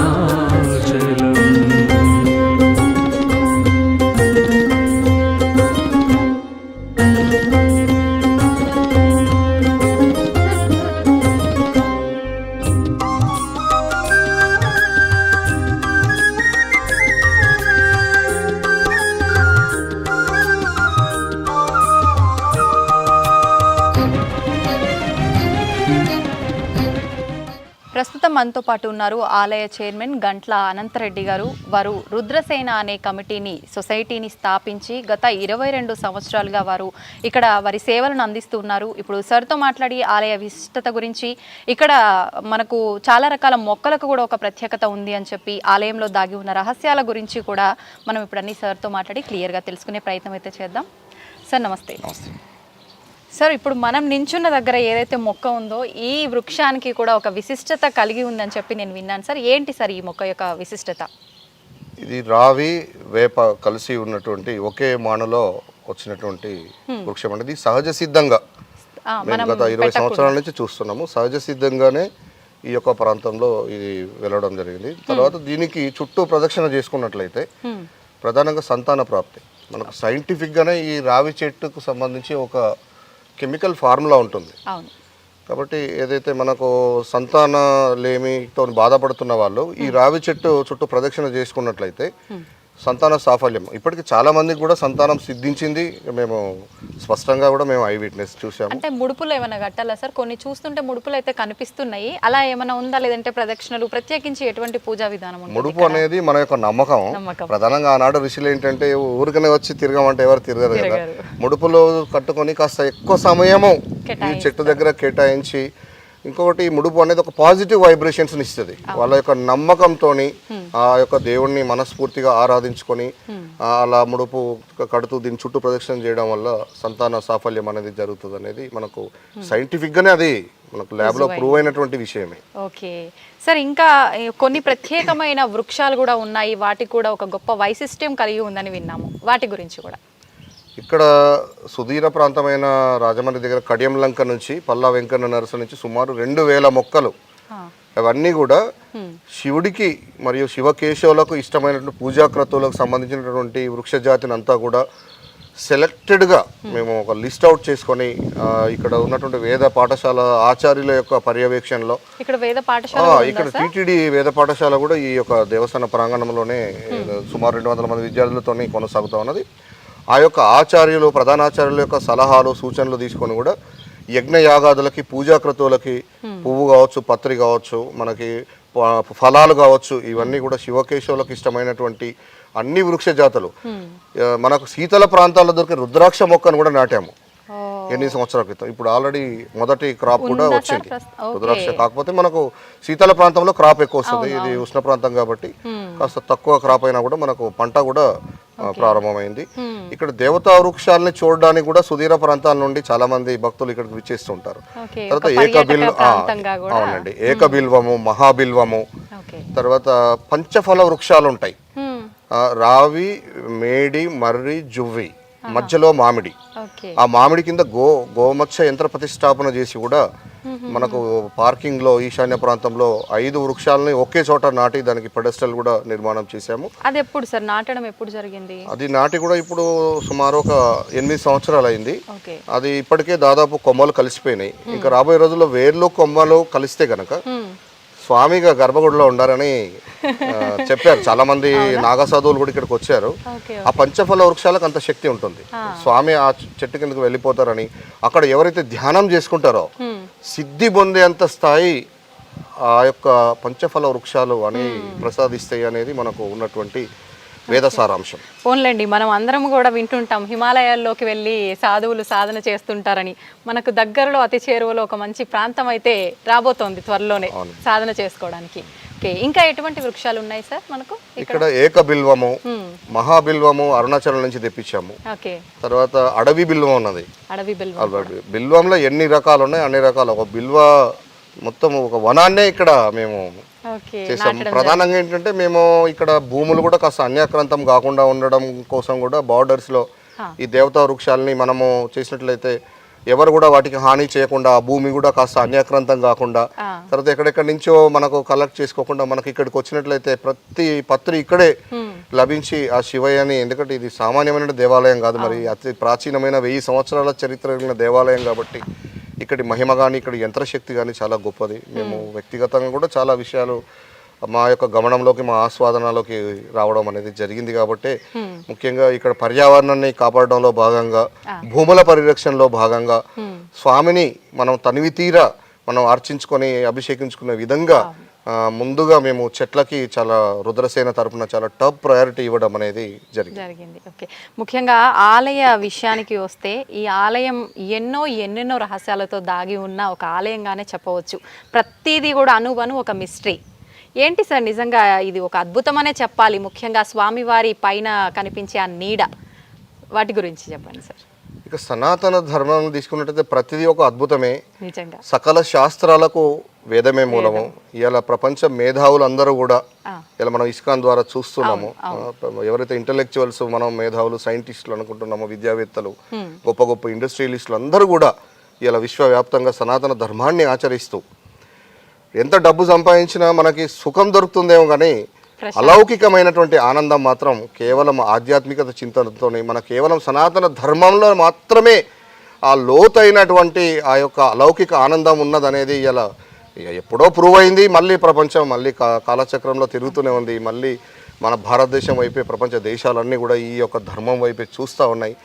ప్రస్తుతం మనతో పాటు ఉన్నారు ఆలయ చైర్మన్ గంట్ల అనంతరెడ్డి గారు. వారు రుద్రసేన అనే సొసైటీని స్థాపించి గత 22 సంవత్సరాలుగా వారు ఇక్కడ వారి సేవలను అందిస్తూ ఉన్నారు. ఇప్పుడు సార్తో మాట్లాడి ఆలయ విశిష్టత గురించి, ఇక్కడ మనకు చాలా రకాల మొక్కలకు కూడా ఒక ప్రత్యేకత ఉంది అని చెప్పి, ఆలయంలో దాగి ఉన్న రహస్యాల గురించి కూడా మనం ఇప్పుడు అన్ని సార్తో మాట్లాడి క్లియర్గా తెలుసుకునే ప్రయత్నం అయితే చేద్దాం. సార్ నమస్తే. సార్, ఇప్పుడు మనం నించున్న దగ్గర ఏదైతే మొక్క ఉందో ఈ వృక్షానికి కూడా ఒక విశిష్టత కలిగి ఉందని చెప్పి నేను విన్నాను సార్. ఏంటి సార్ ఈ మొక్క యొక్క విశిష్టత? ఇది రావి వేప కలిసి ఉన్నటువంటి ఒకే మానలో వచ్చినటువంటి వృక్షం అనేది సహజ సిద్ధంగా మేము గత 20 సంవత్సరాల నుంచి చూస్తున్నాము. సహజ సిద్ధంగానే ఈ యొక్క ప్రాంతంలో ఇది వెళ్ళడం జరిగింది. తర్వాత దీనికి చుట్టూ ప్రదక్షిణ చేసుకున్నట్లయితే ప్రధానంగా సంతాన ప్రాప్తి. మనకు సైంటిఫిక్గానే ఈ రావి చెట్టుకు సంబంధించి ఒక కెమికల్ ఫార్ములా ఉంటుంది. కాబట్టి ఏదైతే మనకు సంతానలేమితో బాధపడుతున్న వాళ్ళు ఈ రావి చెట్టు చుట్టూ ప్రదక్షిణ చేసుకున్నట్లయితే సంతాన సాఫల్యం. ఇప్పటికి చాలా మందికి కూడా సంతానం సిద్ధించింది. మేము స్పష్టంగా కూడా మేము ఐ విట్నెస్ చూసాము. అంటే ముడుపులు ఏమైనా కట్టాలా సార్? కొన్ని చూస్తుంటే ముడుపులు అయితే కనిపిస్తున్నాయి, అలా ఏమైనా ఉందా? లేదంటే ప్రదక్షిణలు ప్రత్యేకించి ఎటువంటి పూజా విధానం ఉంది? ముడుపు అనేది మన యొక్క నమ్మకం. ప్రధానంగా ఆనాడు ఋషులు ఏంటంటే ఊరికనే వచ్చి తిరగమంటే ఎవరు తిరగరు కదా. ముడుపులు కట్టుకొని కాస్త ఎక్కువ సమయము ఈ చెట్టు దగ్గర కేటాయించి, ఇంకొకటి ముడుపు అనేది ఒక పాజిటివ్ వైబ్రేషన్స్ని ఇస్తుంది. వాళ్ళ యొక్క నమ్మకంతో ఆ యొక్క దేవుణ్ణి మనస్ఫూర్తిగా ఆరాధించుకొని అలా ముడుపు కడుతూ దీని చుట్టూ ప్రదక్షిణ చేయడం వల్ల సంతాన సాఫల్యం అనేది జరుగుతుంది అనేది మనకు సైంటిఫిక్గానే అది మనకు ల్యాబ్లో ప్రూవ్ అయినటువంటి విషయమే. ఓకే సార్, ఇంకా కొన్ని ప్రత్యేకమైన వృక్షాలు కూడా ఉన్నాయి, వాటికి కూడా ఒక గొప్ప వైశిష్ట్యం కలిగి ఉందని విన్నాము. వాటి గురించి కూడా ఇక్కడ సుదీర ప్రాంతమైన రాజమండ్రి దగ్గర కడియం లంక నుంచి పల్లా వెంకన్న నరస నుంచి సుమారు 2000 మొక్కలు, అవన్నీ కూడా శివుడికి మరియు శివకేశవులకు ఇష్టమైనటువంటి పూజాక్రతువులకు సంబంధించినటువంటి వృక్ష జాతిని అంతా కూడా సెలెక్టెడ్గా మేము ఒక లిస్ట్ అవుట్ చేసుకొని ఇక్కడ ఉన్నటువంటి వేద పాఠశాల ఆచార్యుల యొక్క పర్యవేక్షణలో ఇక్కడ టీటీడీ వేద పాఠశాల కూడా ఈ యొక్క దేవస్థాన ప్రాంగణంలోనే సుమారు 200 మంది విద్యార్థులతో కొనసాగుతూ ఉన్నది. ఆ యొక్క ఆచార్యులు ప్రధానాచార్యుల యొక్క సలహాలు సూచనలు తీసుకొని కూడా యజ్ఞయాగాదులకి పూజాక్రతువులకి పువ్వు కావచ్చు, పత్రి కావచ్చు, మనకి ఫలాలు కావచ్చు, ఇవన్నీ కూడా శివకేశవులకు ఇష్టమైనటువంటి అన్ని వృక్ష జాతులు. మనకు శీతల ప్రాంతాల్లో దొరికే రుద్రాక్ష మొక్కను కూడా నాటాము. ఎన్ని సంవత్సరాల క్రితం. ఇప్పుడు ఆల్రెడీ మొదటి క్రాప్ కూడా ఉందా సార్ వచ్చింది ప్రస్తుతం? రుద్రాక్ష. కాకపోతే మనకు శీతల ప్రాంతంలో క్రాప్ ఎక్కువ వస్తుంది, ఇది ఉష్ణ ప్రాంతం కాబట్టి కాస్త తక్కువ క్రాప్ అయినా కూడా మనకు పంట కూడా ప్రారంభమైంది. ఇక్కడ దేవతా వృక్షాలని చూడడానికి కూడా సుదూర ప్రాంతాల నుండి చాలా మంది భక్తులు ఇక్కడికి విచ్చేస్తుంటారు. ఓకే, తర్వాత ఒక పర్యాటక ప్రాంతంగా కూడా. అవునండి, ఏకబిల్వము, మహాబిల్వము, ఓకే. తర్వాత పంచఫల వృక్షాలు ఉంటాయి. హ్మ్. రావి, మేడి, మర్రి, జువ్వి, మధ్యలో మామిడి. ఓకే. ఆ మామిడి కింద గోమత్స్య యంత్ర ప్రతిష్టాపన చేసి కూడా మనకు పార్కింగ్ లో ఈశాన్య ప్రాంతంలో 5 వృక్షాలని ఒకే చోట నాటి దానికి పెడెస్టల్ కూడా నిర్మాణం చేశాము. అది ఎప్పుడు సార్ నాటడం ఎప్పుడు జరిగింది? అది నాటి కూడా ఇప్పుడు సుమారు ఒక 8 సంవత్సరాలు అయింది. ఓకే. అది ఇప్పటికే దాదాపు కొమ్మలు కలిసిపోయినాయి. ఇంకా రాబోయే రోజుల్లో వేర్లు కొమ్మలు కలిస్తే గనక స్వామిగా గర్భగుడిలో ఉండారని చెప్పారు. చాలా మంది నాగసాధువులు కూడా ఇక్కడికి వచ్చారు. ఆ పంచఫల వృక్షాలకు అంత శక్తి ఉంటుంది. స్వామి ఆ చెట్టు కిందకు వెళ్ళిపోతారని, అక్కడ ఎవరైతే ధ్యానం చేసుకుంటారో సిద్ధి పొందేంత స్థాయి ఆ యొక్క పంచఫల వృక్షాలు అని ప్రసాదిస్తాయి అనేది మనకు ఉన్నటువంటి వేద సారాంశం. పోన్లేండి, మనం అందరం కూడా వింటుంటాం హిమాలయాల్లోకి వెళ్ళి సాధువులు సాధన చేస్తుంటారని. మనకు దగ్గరలో అతి చేరువలో ఒక మంచి ప్రాంతం అయితే రాబోతోంది త్వరలోనే సాధన చేసుకోవడానికి. ఓకే, ఇంకా ఎటువంటి వృక్షాలు ఉన్నాయి సార్ మనకు ఇక్కడ? ఏకబిల్వము, మహాబిల్వము అరుణాచలం నుంచి తెప్పించాము. ఓకే. తర్వాత అడవి బిల్వం ఉన్నది. అడవి బిల్వం. బిల్వంలో ఎన్ని రకాలు ఉన్నాయి, అన్ని రకాలు. ఒక బిల్వ మొత్తం ఒక వనాన్నే ఇక్కడ మేము చేసాము. ప్రధానంగా ఏంటంటే మేము ఇక్కడ భూములు కూడా కాస్త అన్యాక్రాంతం కాకుండా ఉండడం కోసం కూడా బార్డర్స్ లో ఈ దేవతా వృక్షాలని మనము చేసినట్లయితే ఎవరు కూడా వాటికి హాని చేయకుండా, ఆ భూమి కూడా కాస్త అన్యాక్రాంతం కాకుండా, తర్వాత ఎక్కడెక్కడి నుంచో మనకు కలెక్ట్ చేసుకోకుండా మనకి ఇక్కడికి వచ్చినట్లయితే ప్రతి పత్రి ఇక్కడే లభించి ఆ శివయ్యని, ఎందుకంటే ఇది సామాన్యమైన దేవాలయం కాదు, మరి అతి ప్రాచీనమైన 1000 సంవత్సరాల చరిత్ర కలిగిన దేవాలయం కాబట్టి ఇక్కడి మహిమ కానీ ఇక్కడి యంత్రశక్తి కానీ చాలా గొప్పది. మేము వ్యక్తిగతంగా కూడా చాలా విషయాలు మా యొక్క గమనంలోకి, మా ఆస్వాదనలోకి రావడం అనేది జరిగింది. కాబట్టి ముఖ్యంగా ఇక్కడ పర్యావరణాన్ని కాపాడడంలో భాగంగా, భూముల పరిరక్షణలో భాగంగా స్వామిని మనం తనివి తీరా మనం అర్చించుకొని అభిషేకించుకునే విధంగా ముందుగా మేము చెట్లకి చాలా రుద్రసేన తరపున చాలా టాప్ ప్రయారిటీ ఇవ్వడం అనేది జరిగింది. ఓకే, ముఖ్యంగా ఆలయ విషయానికి వస్తే ఈ ఆలయం ఎన్నెన్నో రహస్యాలతో దాగి ఉన్న ఒక ఆలయంగానే చెప్పవచ్చు. ప్రతిదీ కూడా అనువను ఒక మిస్టరీ. ఏంటి సార్ నిజంగా ఇది ఒక అద్భుతమనే చెప్పాలి. ముఖ్యంగా స్వామివారి పైన కనిపించే ఆ నీడ, వాటి గురించి చెప్పండి సార్. ఇక సనాతన ధర్మం తీసుకున్నట్టయితే ప్రతిదీ ఒక అద్భుతమే. నిజంగా సకల శాస్త్రాలకు వేదమే మూలము. ఇలా ప్రపంచ మేధావులు అందరూ కూడా ఇలా మనం ఇస్కాన్ ద్వారా చూస్తున్నాము. ఎవరైతే ఇంటలెక్చువల్స్, మనం మేధావులు, సైంటిస్టులు అనుకుంటున్నామో, విద్యావేత్తలు, గొప్ప గొప్ప ఇండస్ట్రియలిస్టులు అందరూ కూడా ఇలా విశ్వవ్యాప్తంగా సనాతన ధర్మాన్ని ఆచరిస్తూ ఎంత డబ్బు సంపాదించినా మనకి సుఖం దొరుకుతుందేమో కానీ అలౌకికమైనటువంటి ఆనందం మాత్రం కేవలం ఆధ్యాత్మికత చింతనతోనే, మన కేవలం సనాతన ధర్మంలో మాత్రమే ఆ లోతైనటువంటి ఆ యొక్క అలౌకిక ఆనందం ఉన్నదనేది ఇలా ఎప్పుడో ప్రూవ్ అయింది. మళ్ళీ ప్రపంచం మళ్ళీ కాలచక్రంలో తిరుగుతూనే ఉంది. మళ్ళీ మన భారతదేశం వైపే ప్రపంచ దేశాలన్నీ కూడా ఈ యొక్క ధర్మం వైపే చూస్తూ ఉన్నాయి.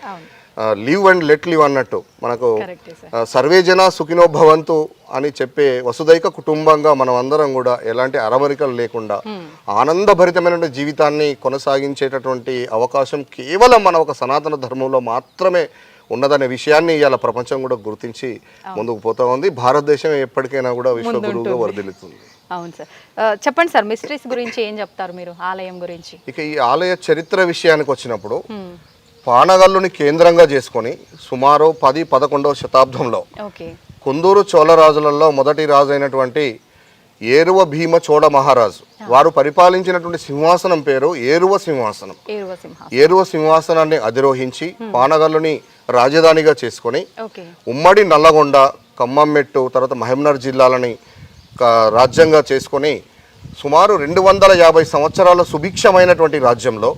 లివ్ అండ్ లెట్ లివ్ అన్నట్టు మనకు సర్వే జన సుఖినో భవంతు అని చెప్పే వసుదైక కుటుంబంగా మనం అందరం కూడా ఎలాంటి అరమరికలు లేకుండా ఆనందభరితమైన జీవితాన్ని కొనసాగించేటటువంటి అవకాశం కేవలం మన ఒక సనాతన ధర్మంలో మాత్రమే ఉన్నదనే విషయాన్ని ఇవాళ ప్రపంచం కూడా గుర్తించి ముందుకు పోతా ఉంది. భారతదేశం ఎప్పటికైనా కూడా విశ్వగురువుగా వర్ధిల్లుతుంది. అవును సార్, చెప్పండి సార్, మిస్టరీస్ గురించి ఏం చెప్తారు మీరు, ఆలయం గురించి? ఇక ఈ ఆలయ చరిత్ర విషయానికి వచ్చినప్పుడు పానగల్లుని కేంద్రంగా చేసుకొని సుమారు 10-11వ శతాబ్దంలో కుందూరు చోళరాజులలో మొదటి రాజు అయినటువంటి ఏరువ భీమ చోళ మహారాజు వారు పరిపాలించినటువంటి సింహాసనం పేరు ఏరువ సింహాసనం. ఏరువ సింహాసనాన్ని అధిరోహించి పానగల్లుని రాజధానిగా చేసుకొని ఉమ్మడి నల్లగొండ, ఖమ్మంమెట్టు, తర్వాత మహబూబ్నగర్ జిల్లాలని రాజ్యంగా చేసుకొని సుమారు 250 సంవత్సరాల సుభిక్షమైనటువంటి రాజ్యంలో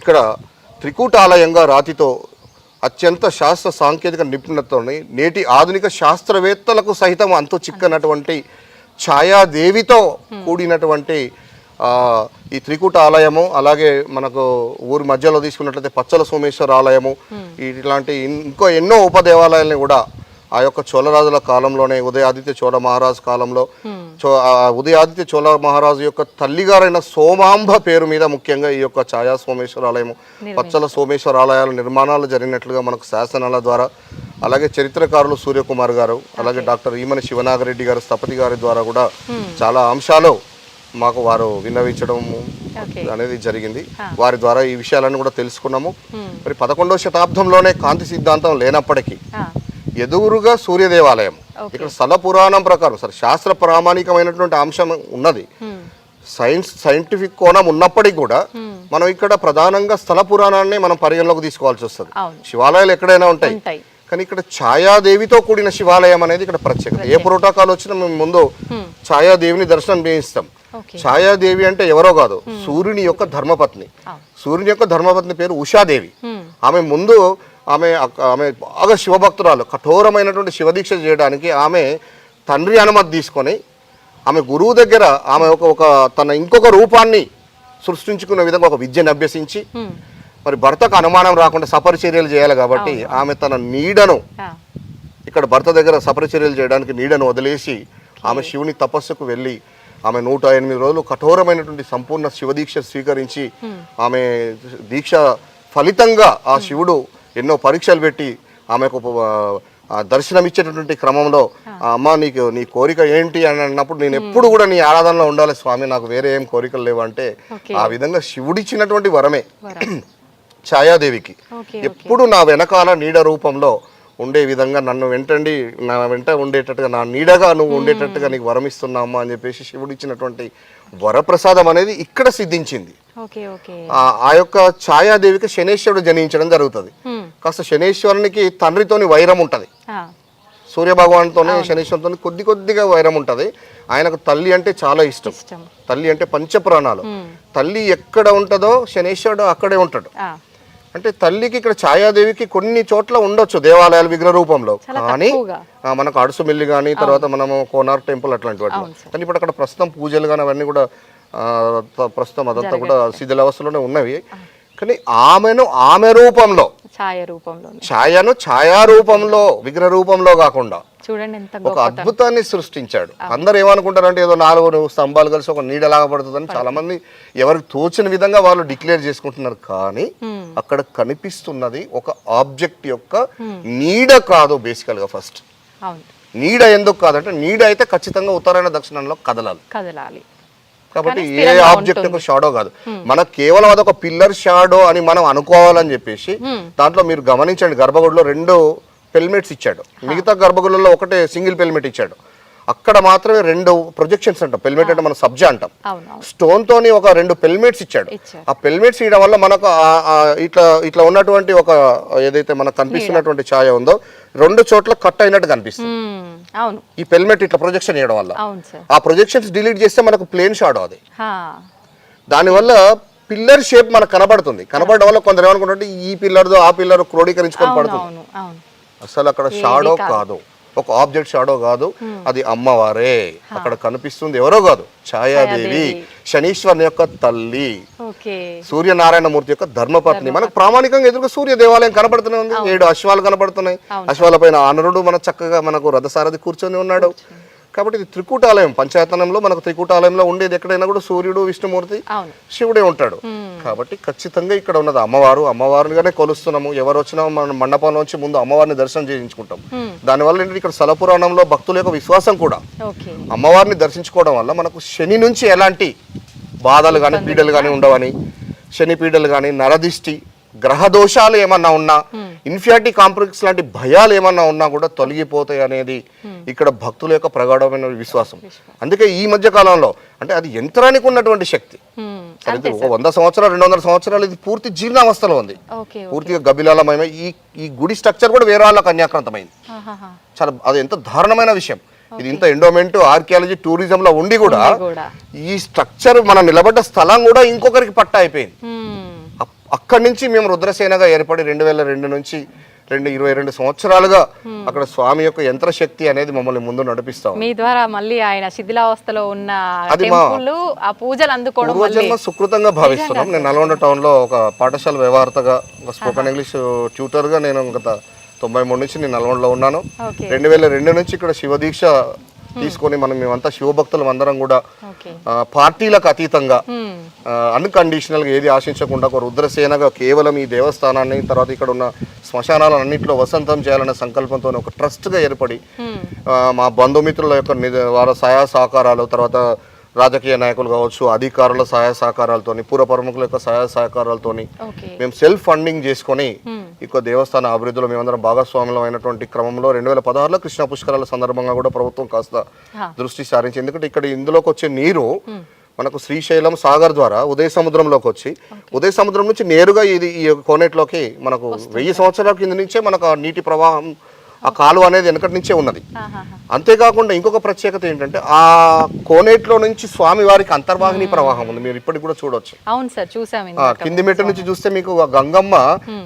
ఇక్కడ త్రికూటాలయంగా రాతితో అత్యంత శాస్త్ర సాంకేతిక నిపుణతతోని నేటి ఆధునిక శాస్త్రవేత్తలకు సహితం అంతు చిక్కనటువంటి ఛాయాదేవితో కూడినటువంటి ఈ త్రికూట ఆలయము, అలాగే మనకు ఊరి మధ్యలో తీసుకున్నట్లయితే పచ్చల సోమేశ్వర ఆలయము, ఇట్లాంటి ఇంకో ఎన్నో ఉపదేవాలయాలని కూడా ఆ యొక్క చోళరాజుల కాలంలోనే ఉదయాదిత్య చోళ మహారాజు కాలంలో ఉదయాదిత్య చోళ మహారాజు యొక్క తల్లిగారైన సోమాంబ పేరు మీద ముఖ్యంగా ఈ యొక్క ఛాయా సోమేశ్వర ఆలయము, పచ్చల సోమేశ్వర ఆలయాల నిర్మాణాలు జరిగినట్లుగా మనకు శాసనాల ద్వారా అలాగే చరిత్రకారులు సూర్యకుమార్ గారు, అలాగే డాక్టర్ ఈమని శివనాగరెడ్డి గారు స్థపతి గారి ద్వారా కూడా చాలా అంశాలు మాకు వారు విన్నవించడం అనేది జరిగింది. వారి ద్వారా ఈ విషయాలను కూడా తెలుసుకున్నాము. మరి 11వ శతాబ్దంలోనే కాంతి సిద్ధాంతం లేనప్పటికీ ఎదురుగా సూర్య దేవాలయం ఇక్కడ స్థల పురాణం ప్రకారం సరే శాస్త్ర ప్రామాణికమైనటువంటి అంశం ఉన్నది, సైంటిఫిక్ కోణం ఉన్నప్పటికీ కూడా మనం ఇక్కడ ప్రధానంగా స్థల పురాణాన్ని మనం పరిగణలోకి తీసుకోవాల్సి వస్తుంది. శివాలయాలు ఎక్కడైనా ఉంటాయి, కానీ ఇక్కడ ఛాయాదేవితో కూడిన శివాలయం అనేది ఇక్కడ ప్రత్యేకత. ఏ ప్రోటోకాల్ వచ్చినా మేము ముందు ఛాయాదేవిని దర్శనం చేయిస్తాం. ఛాయాదేవి అంటే ఎవరో కాదు, సూర్యుని యొక్క ధర్మపత్ని. సూర్యుని యొక్క ధర్మపత్ని పేరు ఉషాదేవి. ఆమె ముందు ఆమె బాగా శివభక్తురాలు, కఠోరమైనటువంటి శివదీక్ష చేయడానికి ఆమె తండ్రి అనుమతి తీసుకొని ఆమె గురువు దగ్గర ఆమె ఒక తన ఇంకొక రూపాన్ని సృష్టించుకునే విధంగా ఒక విద్యను అభ్యసించి మరి భర్తకు అనుమానం రాకుండా సపరిచర్యలు చేయాలి కాబట్టి ఆమె తన నీడను ఇక్కడ భర్త దగ్గర సపరిచర్యలు చేయడానికి నీడను వదిలేసి ఆమె శివుని తపస్సుకు వెళ్ళి ఆమె 108 రోజులు కఠోరమైనటువంటి సంపూర్ణ శివదీక్ష స్వీకరించి ఆమె దీక్ష ఫలితంగా ఆ శివుడు ఎన్నో పరీక్షలు పెట్టి ఆమెకు దర్శనం ఇచ్చేటటువంటి క్రమంలో అమ్మ నీ కోరిక ఏంటి అని అన్నప్పుడు నేను ఎప్పుడు కూడా నీ ఆరాధనలో ఉండాలి స్వామి, నాకు వేరే ఏం కోరికలు లేవు అంటే ఆ విధంగా శివుడిచ్చినటువంటి వరమే ఛాయాదేవికి ఎప్పుడు నా వెనకాల నీడ రూపంలో ఉండే విధంగా నన్ను నా వెంట ఉండేటట్టుగా నా నీడగా నువ్వు ఉండేటట్టుగా నీకు వరం ఇస్తున్నామా అని చెప్పేసి శివుడు ఇచ్చినటువంటి వరప్రసాదం అనేది ఇక్కడ సిద్ధించింది. ఆ యొక్క ఛాయాదేవికి శనేశ్వరుడు జనించడం జరుగుతుంది. కాస్త శనేశ్వరునికి తండ్రితోని వైరం ఉంటది, సూర్య భగవాన్తోనే శనేశ్వరుతో కొద్దిగా వైరం ఉంటది. ఆయనకు తల్లి అంటే చాలా ఇష్టం. తల్లి అంటే పంచప్రాణాలు. తల్లి ఎక్కడ ఉంటుందో శనేశ్వరుడు అక్కడే ఉంటాడు. అంటే తల్లికి ఇక్కడ ఛాయాదేవికి కొన్ని చోట్ల ఉండొచ్చు దేవాలయాలు విగ్రహ రూపంలో, కానీ మనకు అడుసుమిల్లి కానీ తర్వాత మనము కోనార్ టెంపుల్ అట్లాంటి వాటి, కానీ ఇప్పుడు అక్కడ ప్రస్తుతం పూజలు కానీ అవన్నీ కూడా ప్రస్తుతం అదంతా కూడా శిథిలావస్థలోనే ఉన్నవి. కానీ ఆమె రూపంలో ఛాయారూపంలో విగ్రహ రూపంలో కాకుండా ఒక అద్భుతాన్ని సృష్టించాడు. అందరు ఏమనుకుంటారంటే ఏదో 4 స్తంభాలు కలిసి ఒక నీడలాగా పడుతుందని చాలా మంది ఎవరికి తోచిన విధంగా వాళ్ళు డిక్లేర్ చేసుకుంటున్నారు. కానీ అక్కడ కనిపిస్తున్నది ఒక ఆబ్జెక్ట్ యొక్క నీడ కాదు. బేసికల్ గా ఫస్ట్ నీడ ఎందుకు కాదంటే నీడ అయితే ఖచ్చితంగా ఉత్తరాయణ దక్షిణంలో కదలాలి. కాబట్టి ఏ ఆబ్జెక్ట్ యొక్క షాడో కాదు, మనకు కేవలం అదొక పిల్లర్ షాడో అని మనం అనుకోవాలని చెప్పేసి దాంట్లో మీరు గమనించండి, గర్భగుడిలో 2 పెల్మెట్స్ ఇచ్చాడు, మిగతా గర్భగుడిలో ఒకటే సింగిల్ పెల్మెట్ ఇచ్చాడు. అక్కడ మాత్రమే 2 ప్రొజెక్షన్స్ అంటాం. పెల్మెట్ అంటే మనం సబ్జా అంటాం. స్టోన్ తోని ఒక 2 పెల్మెట్స్ ఇచ్చాడు. ఆ పెల్మెట్స్ ఇవ్వడం వల్ల మనకు ఇట్లా ఉన్నటువంటి ఒక ఏదైతే మనకు కనిపిస్తున్నటువంటి ఛాయ ఉందో 2 చోట్ల కట్ అయినట్టు కనిపిస్తుంది. ఈ పెల్మెట్ ఇట్లా ప్రొజెక్షన్ ఇవ్వడం వల్ల ఆ ప్రొజెక్షన్స్ డిలీట్ చేస్తే మనకు ప్లేన్ షాడో అది. దానివల్ల పిల్లర్ షేప్ మనకు కనబడడం వల్ల కొందరు ఏమనుకుంటే ఈ పిల్లర్దో ఆ పిల్లర్ క్రోడీకరించుకొని పడుతుంది. అసలు అక్కడ షాడో కాదు, ఒక ఆబ్జెక్ట్ షాడో కాదు, అది అమ్మవారే. అక్కడ కనిపిస్తుంది ఎవరో కాదు, ఛాయాదేవి, శనీశ్వరుని యొక్క తల్లి, సూర్యనారాయణమూర్తి యొక్క ధర్మపత్ని. మనకు ప్రామాణికంగా ఎదురుగా సూర్య దేవాలయం కనబడుతూనే ఉంది. 7 అశ్వాలు కనబడుతున్నాయి. అశ్వాల పైన ఆనరుడు మన చక్కగా మనకు రథసారథి కూర్చొని ఉన్నాడు. కాబట్టి ఇది త్రికూటాలయం. పంచాయతనంలో మనకు త్రికూటాలయంలో ఉండేది ఎక్కడైనా కూడా సూర్యుడు, విష్ణుమూర్తి, శివుడే ఉంటాడు. కాబట్టి ఖచ్చితంగా ఇక్కడ ఉన్నది అమ్మవారిగానే కొలుస్తున్నాము. ఎవరు వచ్చినా మన మండపంలోంచి ముందు అమ్మవారిని దర్శనం చేయించుకుంటాం. దానివల్ల ఏంటంటే ఇక్కడ స్థల పురాణంలో భక్తుల యొక్క విశ్వాసం కూడా అమ్మవారిని దర్శించుకోవడం వల్ల మనకు శని నుంచి ఎలాంటి బాధలు కానీ పీడలు కానీ ఉండవని, శని పీడలు కానీ, నరదిష్టి, గ్రహ దోషాలు ఏమన్నా ఉన్నా, ఇన్ఫియారిటీ కాంప్లెక్స్ లాంటి భయాలు ఏమన్నా ఉన్నా కూడా తొలగిపోతాయి అనేది ఇక్కడ భక్తుల యొక్క ప్రగాఢమైన విశ్వాసం. అందుకే ఈ మధ్య కాలంలో అంటే అది యంత్రానికి ఉన్నటువంటి శక్తి. 100 సంవత్సరాలు 200 సంవత్సరాలు ఇది పూర్తి జీర్ణావస్థలో ఉంది, పూర్తిగా గబిలాలమయమై ఈ గుడి స్ట్రక్చర్ కూడా వేరే వాళ్ళకి అన్యాక్రాంతమైంది. చాలా అది ఎంత దారుణమైన విషయం. ఇది ఇంత ఎండోమెంట్, ఆర్కియాలజీ, టూరిజం లో ఉండి కూడా ఈ స్ట్రక్చర్ మనం నిలబడ్డ స్థలం కూడా ఇంకొకరికి పట్టా అయిపోయింది. అక్కడి నుంచి మేము రుద్రసేనగా ఏర్పడి 2002 నుంచి 22 సంవత్సరాలుగా అక్కడ స్వామి యొక్క యంత్రశక్తి అనేది మమ్మల్ని ముందు నడిపిస్తాం. మీ ద్వారా మళ్ళీ ఆయన శిథిలావస్థలో ఉన్న టెంపుల్ ఆ పూజలు అందుకోవడం పూర్వజన్మ సుకృతంగా భావిస్తున్నాం. నేను నల్గొండ టౌన్ లో ఒక పాఠశాల వ్యవహారతగా, ఒక స్పోకెన్ ఇంగ్లీష్ ట్యూటర్ గా నేను గత 93 నుంచి నేను నల్గొండలో ఉన్నాను. 2002 నుంచి ఇక్కడ శివదీక్ష తీసుకొని మేమంతా శివభక్తులం అందరం కూడా పార్టీలకు అతీతంగా అన్కండిషనల్ గా ఏది ఆశించకుండా ఒక రుద్రసేనగా కేవలం ఈ దేవస్థానాన్ని, తర్వాత ఇక్కడ ఉన్న శ్మశానాలన్నింటిలో వసంతం చేయాలనే సంకల్పంతో ఒక ట్రస్ట్గా ఏర్పడి మా బంధుమిత్రుల యొక్క వారి సహాయ సహకారాలు, తర్వాత రాజకీయ నాయకులు కావచ్చు, అధికారుల సహాయ సహకారాలతోని, పూర్వ ప్రముఖుల యొక్క సహాయ సహకారాలతోని మేము సెల్ఫ్ ఫండింగ్ చేసుకొని ఈ దేవస్థాన అభివృద్ధిలో మేమందరం భాగస్వాములం అయినటువంటి క్రమంలో 2016లో కృష్ణా పుష్కరాల సందర్భంగా కూడా ప్రభుత్వం కాస్త దృష్టి సారించింది. ఎందుకంటే ఇక్కడ ఇందులోకి వచ్చే నీరు మనకు శ్రీశైలం సాగర్ ద్వారా ఉదయ సముద్రంలోకి వచ్చి ఉదయ సముద్రం నుంచి నేరుగా ఈ కోనేట్లోకి మనకు 1000 సంవత్సరాల కింద నుంచే మనకు ఆ నీటి ప్రవాహం, ఆ కాలువ అనేది వెనకటి నుంచే ఉన్నది. అంతేకాకుండా ఇంకొక ప్రత్యేకత ఏంటంటే ఆ కోనేట్లో నుంచి స్వామి వారికి అంతర్వాహిని ప్రవాహం ఉంది, మీరు ఇప్పటికి కూడా చూడొచ్చు. అవును సార్, చూసాము. కింది మెట్టు నుంచి చూస్తే మీకు ఆ గంగమ్మ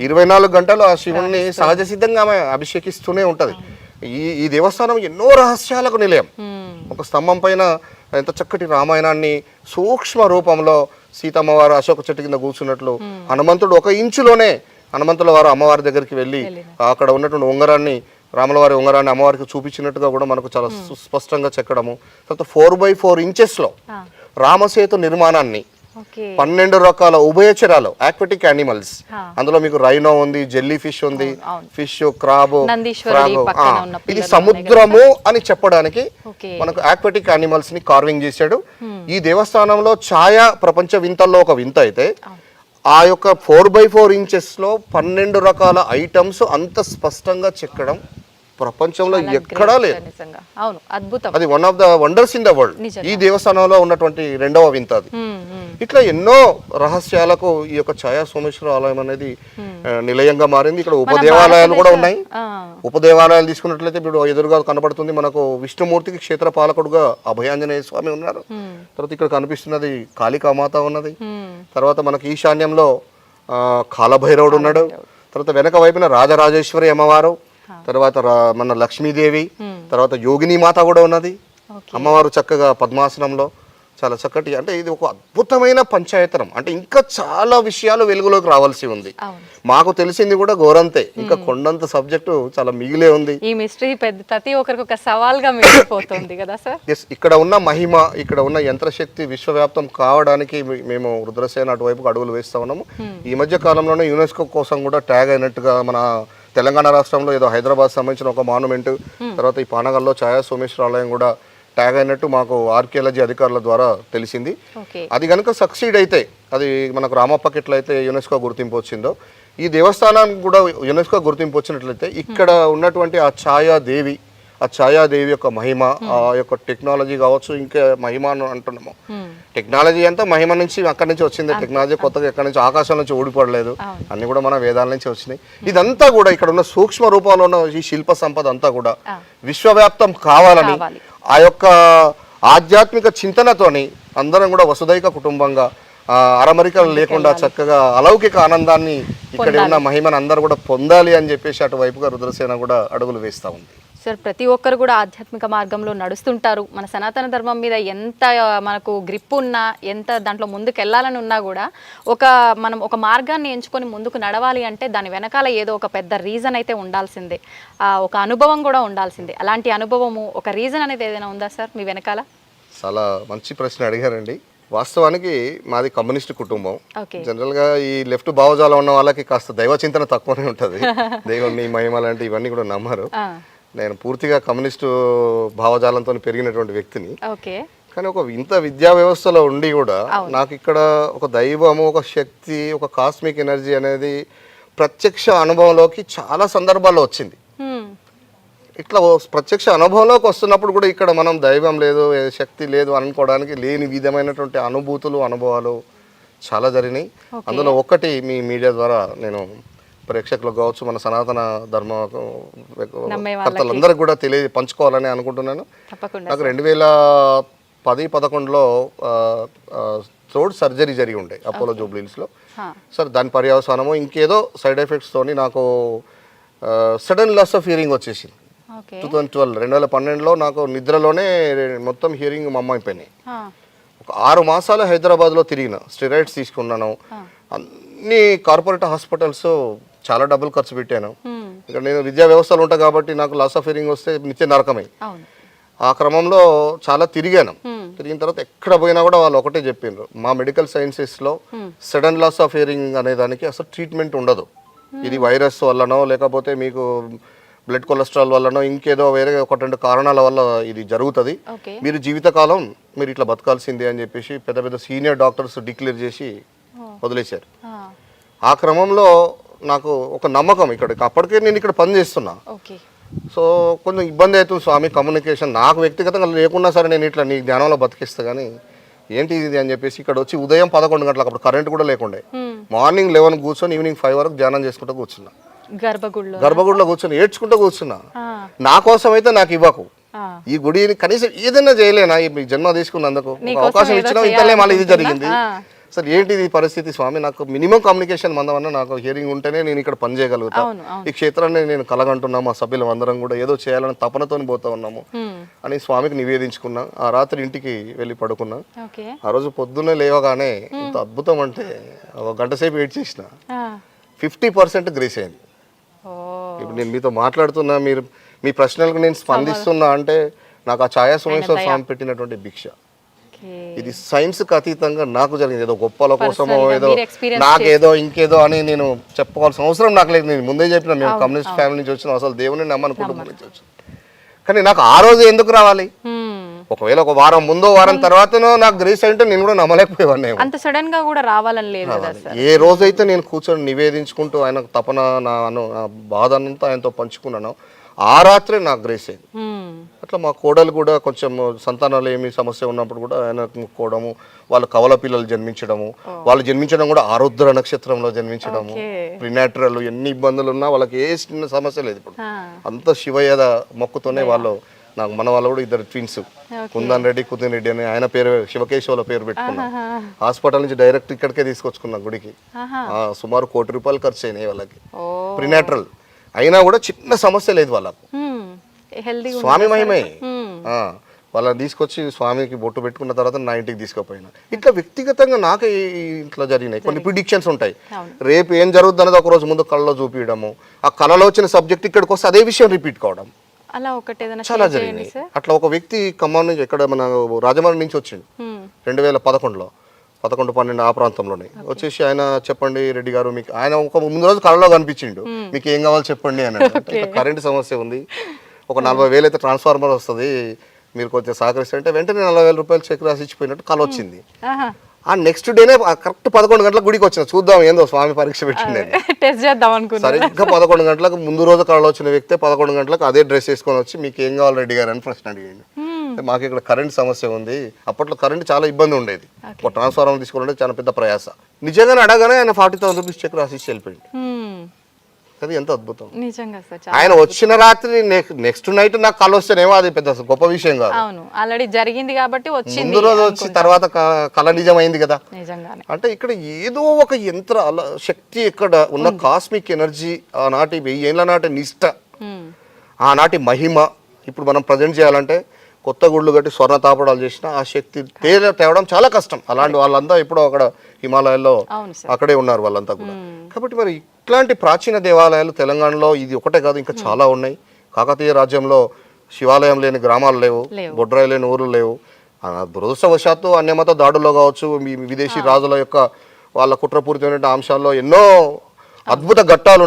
24 గంటలు ఆ శివుణ్ణి సహజ సిద్ధంగా ఆమె అభిషేకిస్తూనే ఉంటది. ఈ దేవస్థానం ఎన్నో రహస్యాలకు నిలయం. ఒక స్తంభం పైన ఎంత చక్కటి రామాయణాన్ని సూక్ష్మ రూపంలో సీతమ్మవారు అశోక చెట్టు కింద కూర్చున్నట్లు, హనుమంతుడు 1 ఇంచులోనే హనుమంతుల వారు అమ్మవారి దగ్గరికి వెళ్ళి అక్కడ ఉన్నటువంటి ఉంగరాన్ని, రాములవారి ఉంగరాన్ని అమ్మవారికి చూపించినట్టుగా కూడా మనకు చాలా సుస్పష్టంగా చెక్కడము. తర్వాత 4x4 ఇంచెస్లో రామసేతు నిర్మాణాన్ని, 12 రకాల ఉభయచరాలు ఆక్వాటిక్ యానిమల్స్, అందులో మీకు రైనో ఉంది, జెల్లీ ఫిష్ ఉంది, ఫిష్, క్రాబ్, ఇది సముద్రము అని చెప్పడానికి మనకు ఆక్వాటిక్ యానిమల్స్ ని కార్వింగ్ చేశాడు. ఈ దేవస్థానంలో ఛాయా ప్రపంచ వింతల్లో ఒక వింత అయితే ఆ యొక్క 4x4 ఇంచెస్లో 12 రకాల ఐటమ్స్ అంత స్పష్టంగా చెక్కడం ప్రపంచంలో ఎక్కడా లేదు. అది one of the wonders in the world. ఈ దేవస్థానంలో ఉన్నటువంటి 2వ వింత అది. ఇట్లా ఎన్నో రహస్యాలకు ఈ యొక్క ఛాయా సోమేశ్వర ఆలయం అనేది నిలయంగా మారింది. ఇక్కడ ఉపదేవాలయాలు కూడా ఉన్నాయి. ఉపదేవాలయాలు తీసుకున్నట్లయితే ఇప్పుడు ఎదురుగా కనబడుతుంది మనకు విష్ణుమూర్తికి క్షేత్ర పాలకుడుగా అభయాంజనేయ స్వామి ఉన్నారు. తర్వాత ఇక్కడ కనిపిస్తున్నది కాళికామాత ఉన్నది. తర్వాత మనకి ఈశాన్యంలో కాలభైరవుడు ఉన్నాడు. తర్వాత వెనక వైపున రాజరాజేశ్వరి అమ్మవారు, తర్వాత మన లక్ష్మీదేవి, తర్వాత యోగిని మాత కూడా ఉన్నది. అమ్మవారు చక్కగా పద్మాసనంలో చాలా చక్కటి, అంటే ఇది ఒక అద్భుతమైన పంచాయతనం. అంటే ఇంకా చాలా విషయాలు వెలుగులోకి రావాల్సి ఉంది. మాకు తెలిసింది కూడా గోరంతే, ఇంకా కొండంత సబ్జెక్టు చాలా మిగిలే ఉంది. ఈ మిస్టరీ ప్రతి ఒక్కరికి ఒక సవాల్గా మిగిలిపోతుంది కదా సార్. ఎస్, ఇక్కడ ఉన్న మహిమ, ఇక్కడ ఉన్న యంత్రశక్తి విశ్వవ్యాప్తం కావడానికి మేము రుద్రసేన అటువైపుకు అడుగులు వేస్తా ఉన్నాము. ఈ మధ్య కాలంలోనే యునెస్కో కోసం కూడా ట్యాగ్ అయినట్టుగా మన తెలంగాణ రాష్ట్రంలో ఏదో హైదరాబాద్ సంబంధించిన ఒక మాన్యుమెంట్, తర్వాత ఈ పానగల్లో ఛాయా సోమేశ్వర ఆలయం కూడా ట్యాగ్ అయినట్టు మాకు ఆర్కియాలజీ అధికారుల ద్వారా తెలిసింది. అది కనుక సక్సీడ్ అయితే, అది మనకు రామప్పకి ఎట్లయితే యునెస్కో గుర్తింపు వచ్చిందో, ఈ దేవస్థానానికి కూడా యునెస్కో గుర్తింపు వచ్చినట్లయితే ఇక్కడ ఉన్నటువంటి ఆ ఛాయాదేవి యొక్క మహిమ, ఆ యొక్క టెక్నాలజీ కావచ్చు, ఇంకా మహిమ అని అంటున్నాము. టెక్నాలజీ అంతా మహిమ నుంచి అక్కడి నుంచి వచ్చింది. టెక్నాలజీ కొత్తగా ఎక్కడి నుంచి ఆకాశం నుంచి ఊడిపడలేదు, అన్ని కూడా మన వేదాల నుంచి వచ్చినాయి. ఇదంతా కూడా ఇక్కడ ఉన్న సూక్ష్మ రూపంలో ఉన్న ఈ శిల్ప సంపద అంతా కూడా విశ్వవ్యాప్తం కావాలని, ఆ యొక్క ఆధ్యాత్మిక చింతనతోని అందరం కూడా వసుదైక కుటుంబంగా అరమరికలు లేకుండా చక్కగా అలౌకిక ఆనందాన్ని ఇక్కడ ఉన్న మహిమను అందరూ కూడా పొందాలి అని చెప్పేసి అటువైపుగా రుద్రసేన కూడా అడుగులు వేస్తూ ఉంది. సార్, ప్రతి ఒక్కరు కూడా ఆధ్యాత్మిక మార్గంలో నడుస్తుంటారు. మన సనాతన ధర్మం మీద ఎంత మనకు గ్రిప్ ఉన్నా, ఎంత దాంట్లో ముందుకు వెళ్ళాలని ఉన్నా కూడా మనం ఒక మార్గాన్ని ఎంచుకొని ముందుకు నడవాలి అంటే దాని వెనకాల ఏదో ఒక పెద్ద రీజన్ అయితే ఉండాల్సిందే, ఒక అనుభవం కూడా ఉండాల్సిందే. అలాంటి అనుభవము, ఒక రీజన్ అనేది ఏదైనా ఉందా సార్ మీ వెనకాల? చాలా మంచి ప్రశ్న అడిగారండి. వాస్తవానికి మాది కమ్యూనిస్ట్ కుటుంబం. జనరల్గా ఈ లెఫ్ట్ భావజాలం ఉన్న వాళ్ళకి కాస్త దైవ చింతన తక్కువనే ఉంటుంది. దేవుణ్ణి, మహిమ లాంటి ఇవన్నీ కూడా నమ్మరు. నేను పూర్తిగా కమ్యూనిస్టు భావజాలంతో పెరిగినటువంటి వ్యక్తిని. కానీ ఒక ఇంత విద్యా వ్యవస్థలో ఉండి కూడా నాకు ఇక్కడ ఒక దైవము, ఒక శక్తి, ఒక కాస్మిక్ ఎనర్జీ అనేది ప్రత్యక్ష అనుభవంలోకి చాలా సందర్భాల్లో వచ్చింది. ఇట్లా ప్రత్యక్ష అనుభవంలోకి వస్తున్నప్పుడు కూడా ఇక్కడ మనం దైవం లేదు, శక్తి లేదు అనుకోవడానికి లేని విధమైనటువంటి అనుభూతులు, అనుభవాలు చాలా జరిగినాయి. అందులో ఒకటి మీ మీడియా ద్వారా నేను ప్రేక్షకులకు కావచ్చు, మన సనాతన ధర్మ కర్తలందరికీ కూడా పంచుకోవాలని అనుకుంటున్నాను. నాకు 2010-11లో థ్రోట్ సర్జరీ జరిగి ఉండే అపోలో జూబ్లీహిల్స్లో. సార్ దాని పర్యవసానము ఇంకేదో సైడ్ ఎఫెక్ట్స్ తోని నాకు సడన్ లాస్ ఆఫ్ హియరింగ్ వచ్చేసింది. 2012లో నాకు నిద్రలోనే మొత్తం హియరింగ్ అయిపోయినాయి. ఒక 6 మాసాలు హైదరాబాద్లో తిరిగిన, స్టెరాయిడ్స్ తీసుకున్నాను, అన్ని కార్పొరేట్ హాస్పిటల్స్ చాలా డబ్బులు ఖర్చు పెట్టాను. ఇక్కడ నేను విద్యా వ్యవస్థలో ఉంటాను కాబట్టి నాకు లాస్ ఆఫ్ హియరింగ్ వస్తే నిత్య నరకమే. ఆ క్రమంలో చాలా తిరిగాను. తిరిగిన తర్వాత ఎక్కడ పోయినా కూడా వాళ్ళు ఒకటే చెప్పిండ్రు, మా మెడికల్ సైన్సెస్లో సడన్ లాస్ ఆఫ్ హియరింగ్ అనే దానికి అసలు ట్రీట్మెంట్ ఉండదు. ఇది వైరస్ వల్లనో లేకపోతే మీకు బ్లడ్ కొలెస్ట్రాల్ వల్లనో ఇంకేదో వేరే ఒకటి రెండు కారణాల వల్ల ఇది జరుగుతుంది, ఓకే. మీరు జీవితకాలం మీరు ఇట్లా బతకాల్సిందే అని చెప్పేసి పెద్ద పెద్ద సీనియర్ డాక్టర్స్ డిక్లేర్ చేసి వదిలేశారు. ఆ క్రమంలో నాకు ఒక నమ్మకం, అప్పటికే నేను ఇక్కడ పని చేస్తున్నా, ఓకే. సో కొంచెం ఇబ్బంది అవుతుంది స్వామి కమ్యూనికేషన్, నాకు వ్యక్తిగతంగా లేకున్నా సరే నేను ఇట్లా నీ జ్ఞానంలో బతికిస్తా కానీ ఏంటి ఇది అని చెప్పేసి ఇక్కడ వచ్చి ఉదయం 11 గంటలకు, అప్పుడు కరెంట్ కూడా లేకుండే, మార్నింగ్ 11 కూర్చొని ఈవినింగ్ 5 వరకు ధ్యానం చేసుకుంటూ కూర్చున్నా, గర్భగుడిలో కూర్చొని ఏడ్చుకుంటూ కూర్చున్నా. నా కోసం అయితే నాకు ఇవ్వకు, ఈ గుడిని కనీసం ఏదైనా చేయలేనా, ఈ జన్మ తీసుకున్నందుకు ఒక అవకాశం ఇచ్చినా ఇంతలే మళ్ళీ ఇది జరిగింది. సార్ ఏంటిది పరిస్థితి స్వామి, నాకు మినిమం కమ్యూనికేషన్ మందమన్నా నాకు హియరింగ్ ఉంటేనే నేను ఇక్కడ పని చేయగలుగుతా, ఈ క్షేత్రాన్ని నేను కలగంటున్నాము, మా సభ్యులం అందరం కూడా ఏదో చేయాలని తపనతో పోతా ఉన్నాము అని స్వామికి నివేదించుకున్నా. ఆ రాత్రి ఇంటికి వెళ్ళి పడుకున్నా. ఆ రోజు పొద్దున్నే లేవగానే ఇంత అద్భుతం అంటే ఒక గంట సేపు వెయిట్ చేసిన, 50% గ్రేస్ అయింది. ఇప్పుడు నేను మీతో మాట్లాడుతున్నా, మీరు మీ ప్రశ్నలకు నేను స్పందిస్తున్నా అంటే నాకు ఆ ఛాయా సోమేశ్వర స్వామి పెట్టినటువంటి భిక్ష. ఇది సైన్స్ కి అతీతంగా నాకు జరిగింది, ఏదో గొప్పల కోసమో ఏదో నాకేదో ఇంకేదో అని నేను చెప్పుకోవాల్సిన అవసరం నాకు లేదు. నేను ముందే చెప్పిన, మేము కమ్యూనిస్ట్ ఫ్యామిలీ నుంచి వచ్చిన, అసలు దేవుని నమ్మని కుటుంబం నుంచి వచ్చాను. కానీ నాకు ఆ రోజు ఎందుకు రావాలి, ఒకవేళ ఒక వారం ముందో వారం తర్వాతనో నాకు గ్రేస్ అంటే నేను కూడా నమ్మలేకపోయేవాడిని. అంత సడన్ గా కూడా రావాలని లేదు. ఏ రోజైతే నేను కూర్చొని నివేదించుకుంటూ ఆయన తపన నా బాధ అంతా ఆయనతో పంచుకున్నాను, ఆ రాత్రే నాకు గ్రేస్ అయింది. అట్లా మా కోడలు కూడా కొంచెం సంతానాలు ఏమి సమస్య ఉన్నప్పుడు కూడా ఆయన ముక్కోవడము, వాళ్ళ కవల పిల్లలు జన్మించడము, వాళ్ళు జన్మించడం కూడా ఆరుద్ర నక్షత్రంలో జన్మించడము, ప్రినాచురల్ ఎన్ని ఇబ్బందులు ఉన్నా వాళ్ళకి ఏ చిన్న సమస్య లేదు. ఇప్పుడు అంత శివయ్య మొక్కుతోనే వాళ్ళు, నాకు మన వాళ్ళు కూడా 2 ట్విన్స్, కుందన్ రెడ్డి కుతిన్ రెడ్డి అని, ఆయన పేరు శివకేశవుల పేరు పెట్టుకున్నా. హాస్పిటల్ నుంచి డైరెక్ట్ ఇక్కడికే తీసుకొచ్చుకున్నా గుడికి. సుమారు 1 కోటి రూపాయలు ఖర్చు అయినాయి వాళ్ళకి, ప్రినాచురల్ అయినా కూడా చిన్న సమస్య లేదు వాళ్ళకు. స్వామి మహిమే. వాళ్ళని తీసుకొచ్చి స్వామికి బొట్టు పెట్టుకున్న తర్వాత నా ఇంటికి తీసుకుపోయినా. ఇట్లా వ్యక్తిగతంగా నాకే ఇట్లా జరిగినాయి. కొన్ని ప్రిడిక్షన్స్ ఉంటాయి, రేపు ఏం జరుగుతుంది అనేది ఒక రోజు ముందు కళ్ళలో చూపించడము, ఆ కళలో వచ్చిన సబ్జెక్ట్ ఇక్కడికి వస్తే అదే విషయం రిపీట్ కావడం, చాలా జరిగినాయి. అట్లా ఒక వ్యక్తి ఖమ్మం నుంచి, ఇక్కడ మన రాజమండ్రి నుంచి వచ్చిండు 2011లో, 11-12 ఆ ప్రాంతంలోనే వచ్చేసి ఆయన, చెప్పండి రెడ్డి గారు మీకు, ఆయన ఒక ముందు రోజు కళలో కనిపించిండు, మీకు ఏం కావాలో చెప్పండి అని. కరెంట్ సమస్య ఉంది, ఒక 40,000 అయితే ట్రాన్స్ఫార్మర్ వస్తుంది, మీరు కొంచెం సహకరిస్తే వెంటనే 40,000 రూపాయలు చెక్ రాసి ఇచ్చిపోయినట్టు కళ వచ్చింది. ఆ నెక్స్ట్ డేనే కరెక్ట్ 11 గంటలకు గుడికి వచ్చిన, చూద్దాం ఏందో స్వామి పరీక్ష పెట్టిండే, సరిగ్గా 11 గంటలకు ముందు రోజు కళలో వచ్చిన వ్యక్తి 11 గంటలకు అదే డ్రెస్ వేసుకొని వచ్చి, మీకు ఏం కావాలి రెడ్డి గారు అని ప్రశ్న అడిగాడు. మాకు ఇక్కడ కరెంట్ సమస్య ఉంది, అప్పట్లో కరెంట్ చాలా ఇబ్బంది ఉండేది, ఒక ట్రాన్స్ఫార్మర్ తీసుకోవాలంటే చాలా పెద్ద ప్రయాస. నిజంగానే అడగానే ఆయన 40,000 రూపీస్ చెక్ రాసి ఇచ్చి వెళ్ళిపోయింది. అది ఎంత అద్భుతం నిజంగా సార్. ఆయన వచ్చిన రాత్రి నెక్స్ట్ నైట్ నాకు కళ వస్తేనేమో అది పెద్ద గొప్ప విషయం కాదు, ఆల్రెడీ జరిగింది కాబట్టి ముందు రోజు వచ్చి తర్వాత కళ నిజమైంది కదా. అంటే ఇక్కడ ఏదో ఒక యంత్ర శక్తి, ఇక్కడ ఉన్న కాస్మిక్ ఎనర్జీ, ఆనాటి 1000 ఏళ్ల నాటి నిష్ట, ఆనాటి మహిమ ఇప్పుడు మనం ప్రజెంట్ చేయాలంటే కొత్త గుళ్ళు కట్టి స్వర్ణ తాపడాలు చేసిన ఆ శక్తి తేవడం చాలా కష్టం. అలాంటి వాళ్ళంతా ఇప్పుడు అక్కడ హిమాలయాల్లో అక్కడే ఉన్నారు వాళ్ళంతా కూడా. కాబట్టి మరి ఇట్లాంటి ప్రాచీన దేవాలయాలు తెలంగాణలో ఇది ఒకటే కాదు, ఇంకా చాలా ఉన్నాయి. కాకతీయ రాజ్యంలో శివాలయం లేని గ్రామాలు లేవు, బొడ్రాయి లేని ఊర్లు లేవు. దురదృష్టవశాత్తు అన్యమత దాడుల్లో కావచ్చు, విదేశీ రాజుల యొక్క వాళ్ళ కుట్రపూరితమైన అంశాల్లో ఎన్నో అద్భుత ఘట్టాలు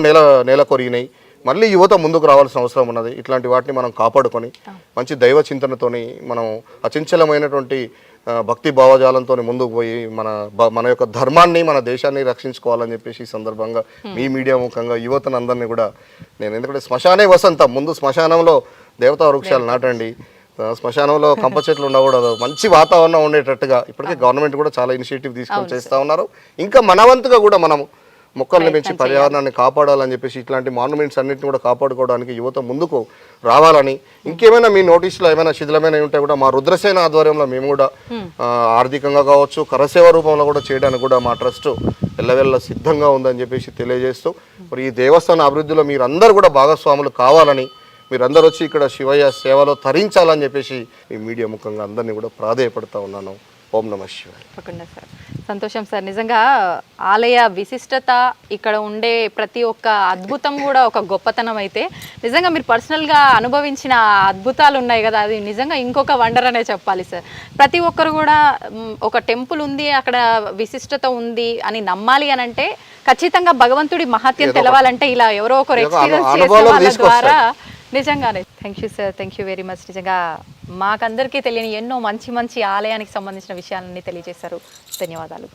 నేల కొరిగినాయి. మళ్ళీ యువత ముందుకు రావాల్సిన అవసరం ఉన్నది. ఇట్లాంటి వాటిని మనం కాపాడుకొని మంచి దైవ చింతనతోని మనం అచంచలమైనటువంటి భక్తి భావజాలంతో ముందుకు పోయి మన యొక్క ధర్మాన్ని, మన దేశాన్ని రక్షించుకోవాలని చెప్పేసి ఈ సందర్భంగా మీ మీడియా ముఖంగా యువతను అందరినీ కూడా నేను, ఎందుకంటే శ్మశానే వసంతం, ముందు శ్మశానంలో దేవతా వృక్షాలు నాటండి, శ్మశానంలో కంప చెట్లు ఉండకూడదు, మంచి వాతావరణం ఉండేటట్టుగా ఇప్పటికే గవర్నమెంట్ కూడా చాలా ఇనిషియేటివ్ తీసుకొని చేస్తూ ఉన్నారు. ఇంకా మనవంతుగా కూడా మనము మొక్కల్ని పెంచి పర్యావరణాన్ని కాపాడాలని చెప్పేసి ఇట్లాంటి మాన్యుమెంట్స్ అన్నింటిని కూడా కాపాడుకోవడానికి యువత ముందుకు రావాలని, ఇంకేమైనా మీ నోటీసులో ఏమైనా శిథిలమైన ఉంటే కూడా మా రుద్రసేన ఆధ్వర్యంలో మేము కూడా ఆర్థికంగా కావచ్చు, కరసేవ రూపంలో కూడా చేయడానికి కూడా మా ట్రస్ట్ ఎల్లవెల్ల సిద్ధంగా ఉందని చెప్పేసి తెలియజేస్తూ, మరి ఈ దేవస్థాన అభివృద్ధిలో మీరందరూ కూడా భాగస్వాములు కావాలని, మీరందరూ వచ్చి ఇక్కడ శివయ్య సేవలో తరించాలని చెప్పేసి ఈ మీడియా ముఖంగా అందరినీ కూడా ప్రాధేయపడుతూ ఉన్నాను. ఓం నమః శివాయ. తప్పకుండా సార్, సంతోషం సార్. నిజంగా ఆలయ విశిష్టత, ఇక్కడ ఉండే ప్రతి ఒక్క అద్భుతం కూడా ఒక గొప్పతనం అయితే, నిజంగా మీరు పర్సనల్గా అనుభవించిన అద్భుతాలు ఉన్నాయి కదా, అది నిజంగా ఇంకొక వండర్ అనే చెప్పాలి సార్. ప్రతి ఒక్కరు కూడా ఒక టెంపుల్ ఉంది, అక్కడ విశిష్టత ఉంది అని నమ్మాలి అని అంటే ఖచ్చితంగా భగవంతుడి మహత్యం తెలవాలంటే ఇలా ఎవరో ఒకరు ఏదో ఎక్స్పీరియన్స్ చేసే అనుభవంలోకి వాళ్ళ తీసుకొస్తాడు. ద్వారా నిజంగానే. Thank you sir, thank you very much. నిజంగా మాకందరికీ తెలియని ఎన్నో మంచి మంచి ఆలయానికి సంబంధించిన విషయాలన్నీ తెలియజేశారు. ధన్యవాదాలు.